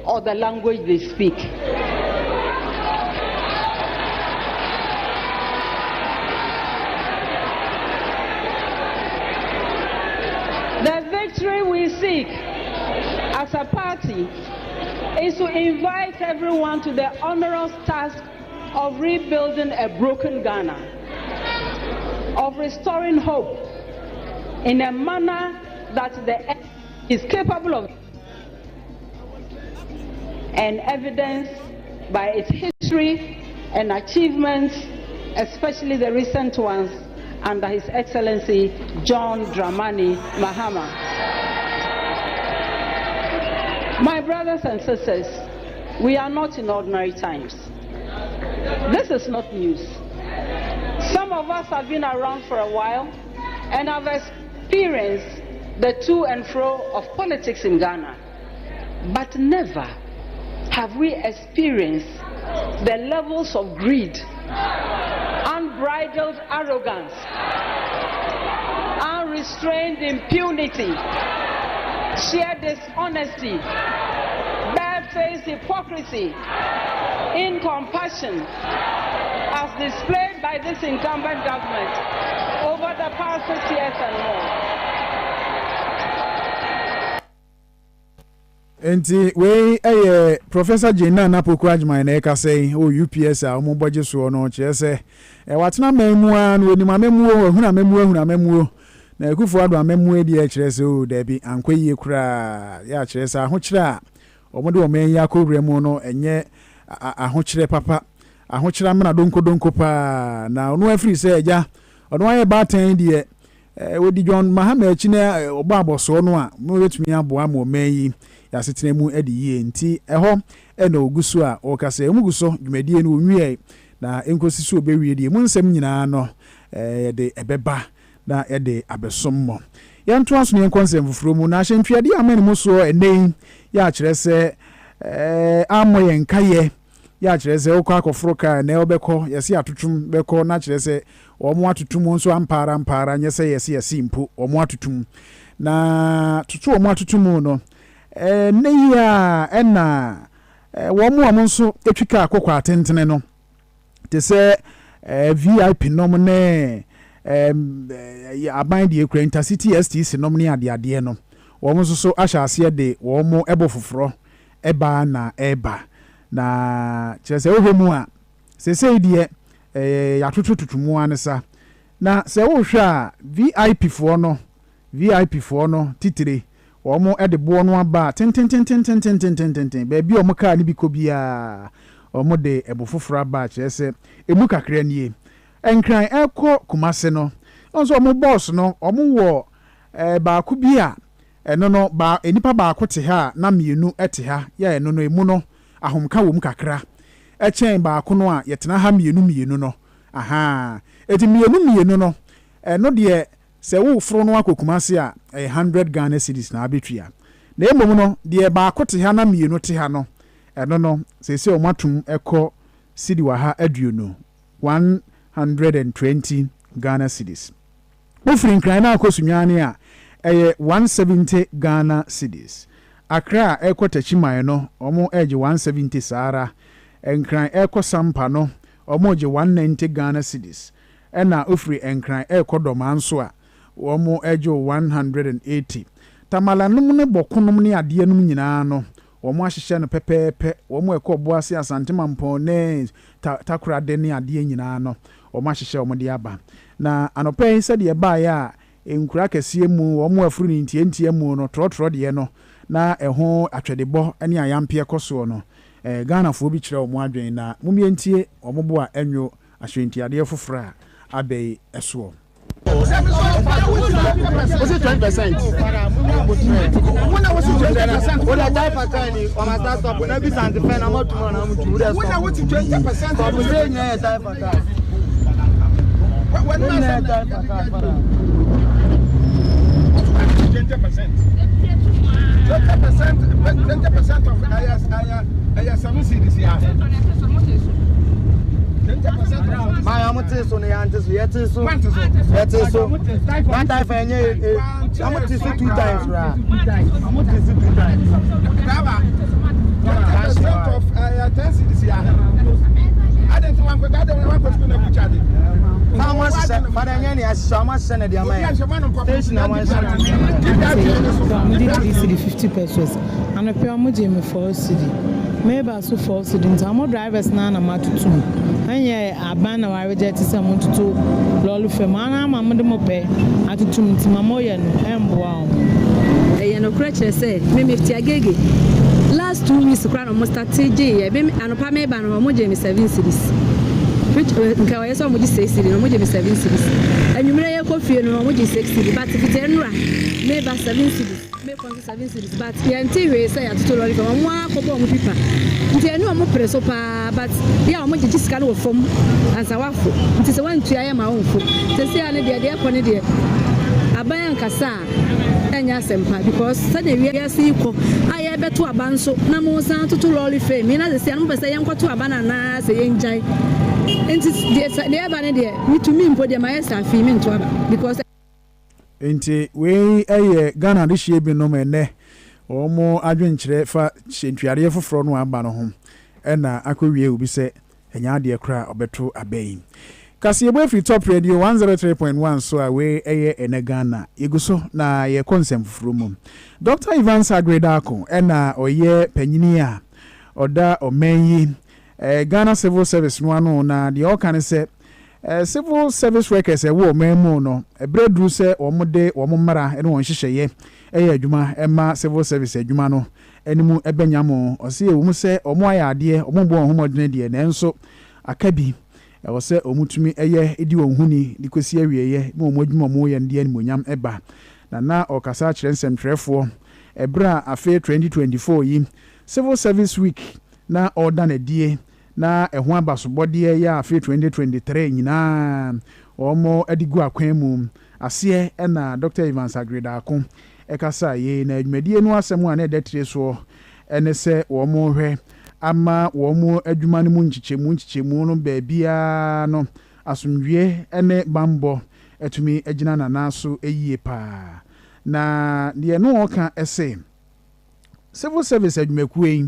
[SPEAKER 11] or the language they speak. The victory we seek as as a party is to invite everyone to the onerous task of rebuilding a broken Ghana, of restoring hope in a manner that the is capable of, and evidenced by its history and achievements, especially the recent ones under His Excellency John Dramani Mahama. My brothers and sisters, we are not in ordinary times. This is not news. Some of us have been around for a while and have experienced the to and fro of politics in Ghana, but never have we experienced the levels of greed, unbridled arrogance, unrestrained impunity, sheer dishonesty, barefaced hypocrisy, incompassion, as displayed by this incumbent government over the past 6 years and more.
[SPEAKER 1] Enti we Professor Jena Napoku Ajman na eka say o UPS a omo budget so no che say watena memu an oni mamemu ohuna memu na ekufu ado amemu di e kire say o da bi ankwaye kura ya kire say ahokire a omo de omen ya kowre mu no enye ahokire papa ahokire amana donko pa na ono afiri say eja ono aye batan die wodi John Mahama echi na obo aboso no a mo wetumi abo am omen ya setene mu edi ye nti eho ena ogusu a okase emuguso dwumadie no onwie na enkosi so obewie die mu nsem nyina no de ebeba na de abesommo yanto aso ne konsem fufuro mu na ahentwiade amen mu so enen ya kire se amoye nkaye ya kire se okọ akoforo ka na obekọ yesi atutum beko na kire se omo atutum nso ampara nyese yesi mpo omo atutum na tutu omo atutum no neya ena womu amonso etwika akokwa atentene no te se VIP nom ne aban die kura intercity STC nom ne ade no womu so ahya ase de womu ebo foforo eba na eba na chese ohwemu a sese die yatototutumu anesa na se wo hwe a VIP fo no titire omo ede bo no aba ten baby omo ka ni biko bia omo de ebo foforo aba chese emu kakra nie enkran ekọ kumase no onso omo boss no omo wo ba ku bia eno no ba enipa ba akote ha na mienu ete ha ya eno no emu no ahomka wo mu kakra echen ba ko no a yetena ha mienu no aha eti mienu no eno de se wo fro no akokumase a 100 Ghana cedis na abetua na emom no de ba akote ha na mienu te ha no eno no se o matum ekọ cedi wa ha aduonu 120 Ghana cedis ofrin kran na akosunwane a 170 Ghana cedis Accra ekọ tachiman no omo eje 170 sara enkran ekọ sampa no omo je 190 Ghana cedis ena ofri enkran ekọ domanso a omo ejo 180 tamala num ne bokunum ne ade num nyina no omo ahyehye no pepepe omo ekọ boase asantema mpone takura de ne ade nyina no omo ahyehye omo de aba na anopen se de ba ya enkura kese mu omo afuru ni ntie mu no trotro de no na eho atwedebo ene ayampe ekoso no Ghana fo bi kire omo adwen na mumientie omo bo a enwo ahwentiade fofora abei eso. Was it 20%? When I was 20%, what I die for tiny, or my start up when I be and defend, I'm not to run. I'm to when I was 20%, I was saying, yeah, die for that. When I die for that, 20% of I some cities here. 20%. My amotes on the antes, yet is so. One time for any, I'm 2 times, right? I'm 2 times. 20% of 10 cities here. I don't want to go to how much for any as so much send the amount. Station I want
[SPEAKER 10] 50 pesos. Anope omoje me for city. Maybe so for city ntamo drivers na matutum. Anye abana wa reject se mo tutu lolu fe mana ma de mo pe atutum ntimamo ye no emboa o.
[SPEAKER 12] No crutch say me 50 agege. Last 2 weeks kra no start TJ be anopa me ba no mo je me 7 cities. Which nka wa yeso mo je 6 cities no mo je me 7 cities. Anwumre ye ko fie no mo je 6 cities but if it enra me ba 7 cities. Me kon 7 cities but ye nti we say atoto lori fa mo akobo mo pipa. Nti enu mo preso pa but ya mo je sika no fom ansa wafo. Nti se wantu aye ma wonfo. Se se ane de ko ne de aban kasa anya sempa because sade we see ko aye beto aban so na mo san toto lorry fame na se se no be say yenkoto abana na se yenjai enti de aba ne de mitumi mpo de my safi me nto aba because
[SPEAKER 1] enti we Ghana de hie bi no mene omo adwenkyere fa hyentuare foforo no aba no ho na akowie obi se enya de kra obeto abai Kasiyebo free top radio 103.1 so away Enne Ghana yeguso na ye konsem fufuru Dr. Ivan Sagredako na oye panyini a oda omenyi Ghana Civil Service no ano na de o kan se civil service workers wo omenmu no ebredru se omode omumara ene won hyehyeye adwuma ema civil service adwuma no enimu ebenyamo ose ewum se omo ayade omombo homodene de nenso akabi wose omutumi edi wonhuni dikosi awieye ma omodwuma mo ye ndie animonyam eba na okasa kire nsɛmtwerɛfoɔ ebra afe 2024 yi civil service week na order na die na ɛho abasobɔde ya afe 2023 nyina omo edigu akwan mu ase na Dr. Ivan Sagredako ekasa ye na adwumadie no asɛm a na edetire so ene sɛ omo hwɛ ama womu adwuma no mu nchichemu no baabia no asomdwie ene bambo etumi agina nanaso eyie pa na de no oka ese civil service adwumakuei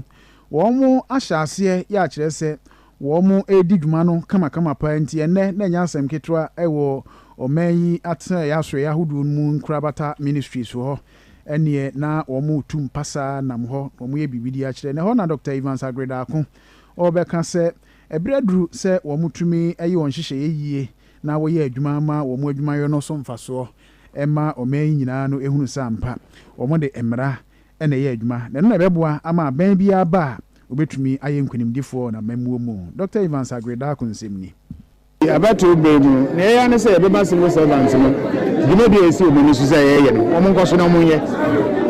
[SPEAKER 1] womu ahyase ya kire se womu edi dwuma no kama pa nti ene na nya asem ketwa ewo omanyi atra ya so ya hudu mu nkrabata ministries ho enie na omu tum pasa nam ho omu ye bibidi a kire ne ho na Dr. Ivan Sagredako obeka se ebredru se omu tumi ayi won hyehye yie na wo ye adwuma ma omu adwuma yo no so mfaso ema omanyi nyina no ehunu sampa omu de emra ene ye adwuma ne no beboa ama ban bia ba obetumi aye nkwanimdifo na mamuo mu Dr. Ivan Sagredako nsemni
[SPEAKER 13] abato bemu na ya ne se beba civil servants no dimo bi esi omuni su say ye no omo nkoso na omunye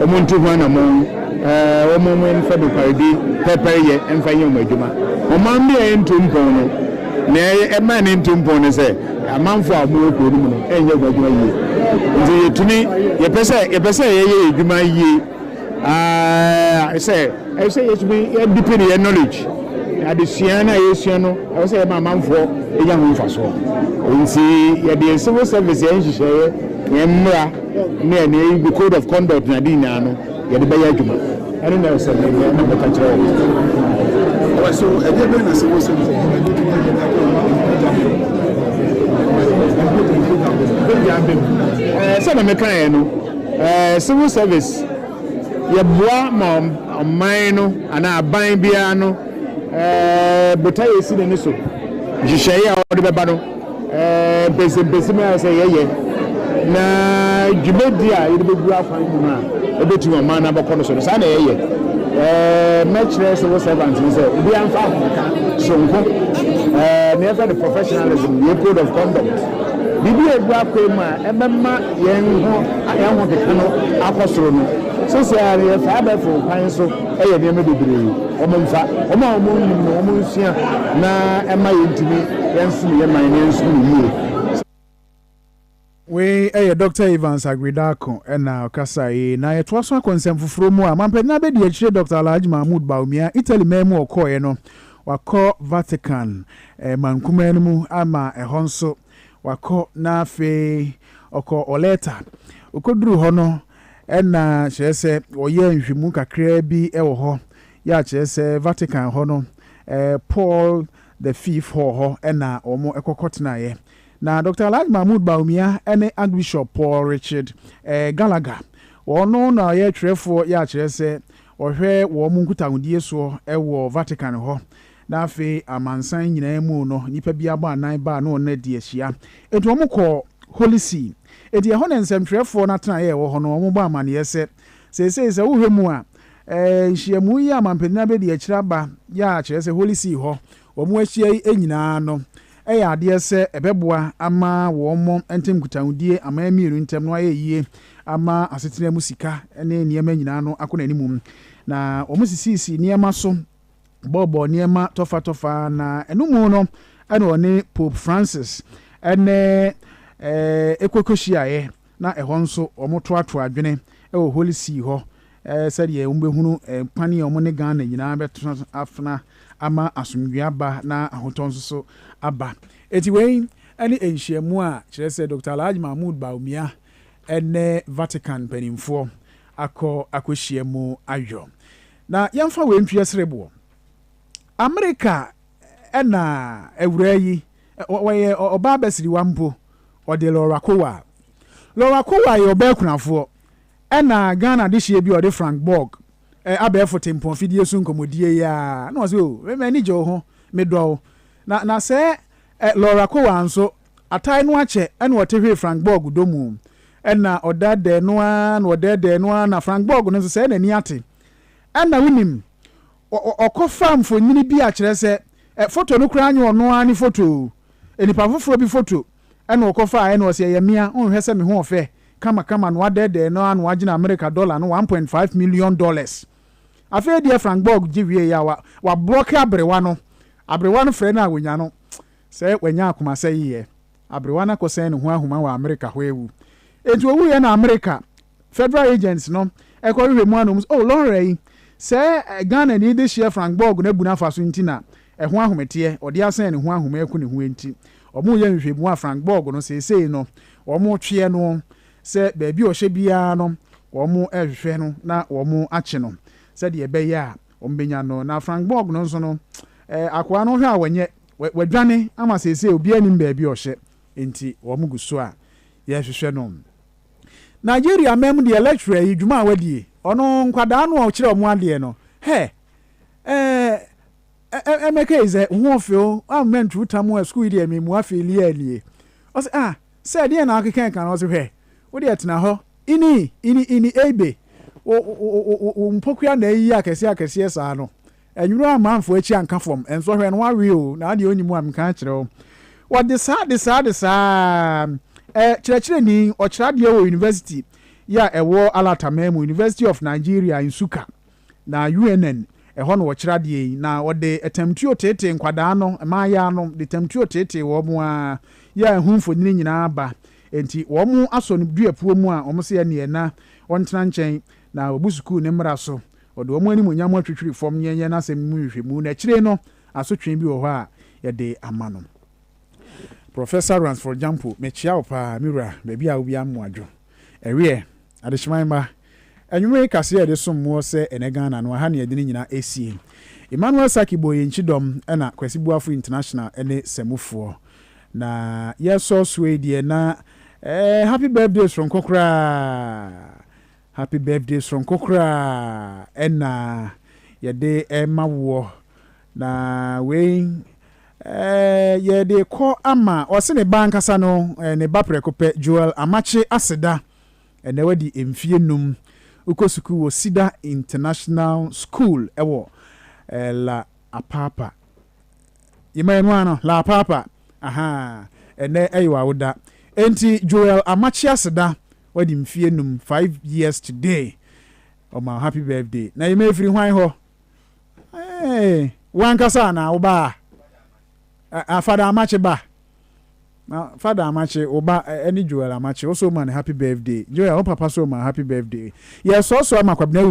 [SPEAKER 13] omo ntuhu na mo omo mo enfa do pardi pepper ye enfa ye omo adwuma omo mbi e ntumpo no na e ma ne ntumpo no se amanfo amo ko no no enye gwadwuma ye nti yetumi ye pese ye adwuma ye say yetumi ye depend ye knowledge adesiana yesiano I say ma manfo eya ho mfaso nti ye de civil service ye nhihye ye mmra na ne the code of conduct na dina no ye de baya adwuma ene na say na be ka kire o so e de be na civil service so na me kan no civil service ye boa ma omano ana aban bia no bota yesi ne so jisheye a ode beba no bezembezi ma say yeye na djubedi a yede bebu afan mu na ebetu ma na bako no so sa na yeye matchless civil servants say obi anfa so nko never the professionalism the code of conduct bibi ebu akwema ebema yen ho kekano akosoro no so say are fa ba fo kwan so eye ne bebre omomfa omonsia na ema yentimi yensu ye man yensu yie
[SPEAKER 1] we Dr. Ivan Sagredako na okasai na yetwa so akonsem fufuro mu a mampena be de akire Dr. Alhaji Mahmoud Baumia Italy memu okoye no wako Vatican mankumanu mu ama ehonso wako na fe oko oleta okoduru ho no na kyerese oye nhwemu kakra bi ewo ho ya kyerese Vatican ho no Paul the Fifth ho na omo ekokotena ye na Dr. Alhaji Mahmoud Baumia ene Archbishop Paul Richard Gallagher ono na ye twerefo ya kyerese ɔhwɛ wɔ mu nkutahudie so ɛwɔ Vatican hɔ na afei amansan nyinaa mu no nipa bi abɔ anan ba no na di ahyia etu wɔn kɔ Holy See edi ɛhɔ na nsɛmtwerɛfoɔ na tena yɛ wɔ hɔ no wɔn bɔ amaneɛ sɛ sɛ wohwɛ mu a nhyiamu yi amampanin abɛdi akyire aba yɛ akyerɛ sɛ Holy See hɔ wɔn ahyia yi nyinaa no ɛyɛ adeɛ sɛ ɛbɛboa ama wɔn ntem nkutahudie aman mmienu ntem no ayɛ yie ama asetena mu sika ne nneɛma nyinaa no akɔ n'anim na wɔn sisi nneɛma so bɔbɔ nneɛma tɔfa na ɛno mu no ɛna ɔne Pope Francis ɛne ekokɔhyiaeɛ na ɛhɔ nso wɔn toato adwene ɛwɔ Holy See hɔ sɛdeɛ wɔn bɛhunu kwane a wɔn ne Ghana nyinaa bɛtena afena ama asomdwe aba na ahotɔ nso so aba eti wei ɛne nhyiamu a kyerɛ sɛ Dr. Alhaji Mahmood Bawumia ɛne Vatican mpanimfoɔ akɔhyia mu ayɔ na yɛmfa wei ntua sereboɔ America ɛna awura yi wɔyɛ ɔbaa bɛsiri wa mpo ɔde Laura Kowa yɛ ɔbaa kunafoɔ ɛna Ghana de hyia bi ɔde Frank Borg abɛɛfo tempɔn fidie so nkɔmmɔdie ya na ɔsɛ o mɛni gye wo ho medɔ na sɛ Laura Kowa nso atai no akyɛ ɛna ɔte hwee Frank Borg domu ɛna ɔdɛdɛ noa na Frank Borg no nso sɛ n'ani ate ɛna wonim ɔkɔfa mfonyini bi akyerɛ sɛ foto no koraa nyɛ ɔno ani foto nipa foforɔ bi foto ɛna ɔkɔfa ɛna ɔsɛ ɛyɛ mia ɔnhwɛ sɛ me ho ɔfɛ kama no adɛdɛ no ano agyina America dollar no $1.5 million afei deɛ Frank Borg gye wie ya wa block abrewa no frɛ no a wonya no sɛ wanya akoma sɛ yiyɛ abrewa no akɔsɛn ne ho ahoma wɔ America hɔ ewu enti owu yɛ na America federal agents no ɛkɔhwehwɛ mu anom Laura yi sɛ Ghana ni de hyia Frank Borg na bu na fa so ntina ɛho ahometeɛ ɔde asɛn ne ho ahoma ɛko ne ho enti ɔmo yɛ nhwehwɛ mu a Frank Borg no seesei no ɔmo twe no sɛ baabi ɔhyɛ biara no wɔn ɛhwehwɛ no na wɔn akye no sɛdeɛ ɛbɛyɛ a wɔn bɛnya no na Frank Borg no nso no akoa no hwɛ a wɔnyɛ wadwane ama seesei obiara nim baabi ɔhyɛ nti wɔn gu so a yɛhwehwɛ no Nigeria mɛm deɛ lecturer yi dwuma a wadie ɔno nkwadaa no a ɔkyerɛ wɔn adeɛ no ɛmɛka yi sɛ ho ɔfew amɛntu tam a school deɛ memu afeeli alie ɔsɛ sɛ deɛ na akeka ka no ɔsɛ hwɛ wode ɛtena hɔ ini ebe mpokua na eyi akɛseɛ saa no enwuro amanfo akyi anka fam enso hwɛ no wawe o na ade onimu amka kyerɛ o wɔde saa kyerɛkyerɛni ɔkyerɛdeɛ wɔ university ya ɛwɔ Alatamemu University of Nigeria Nsukka na UNN ɛhɔ no wɔkyerɛdeɛ yi na wɔde etamtuo tete nkwadaa no maaya no de tamtuo tete wɔ mu a ya ehunfo nyinaa ba enti wɔn asɔ no duapuo mu a wɔn sɛ yɛ neɛ na wɔntena nkyɛn na wɔbu sukuu ne mmara so wɔde wɔn anim nyam atwitwiri fam nyɛnyɛ na asɛm mu hwehwɛ mu na akyire no asotwe bi wɔ hɔ a yɛde ama no Professor Ransford Jampo mekyia wo paa miwura baabi a obi amoadwo ɛweɛ adehyemman ba anwumere kase yɛde som mo sɛ ɛne Ghana no aha ne yɛde ne nyinaa esie Emmanuel Sakibo yɛ nkyidɔm ɛna Kwasi Buafo International ɛne Semufoɔ na yɛsɔ soe deɛ na happy birthday from Kokra ɛna yɛde ɛma wo na wei yɛde kɔ ama ɔse ne ba nkasa no ne ba prɛkopɛ Joel Amache Aseda ɛna wadi mfie num ukɔ sukuu wɔ Sida International School ɛwɔ La Apapa yɛma La Apapa ɛnɛ ɛyɛ awoda enti Joel Amache Aseda wadi mfie num 5 years today ɔma happy birthday na yɛma efiri hwan hɔ wankasa na woba Father Amache ba na Father Amache oba any Joel Amache also man happy birthday Joel papa so man happy birthday yes also am akwabna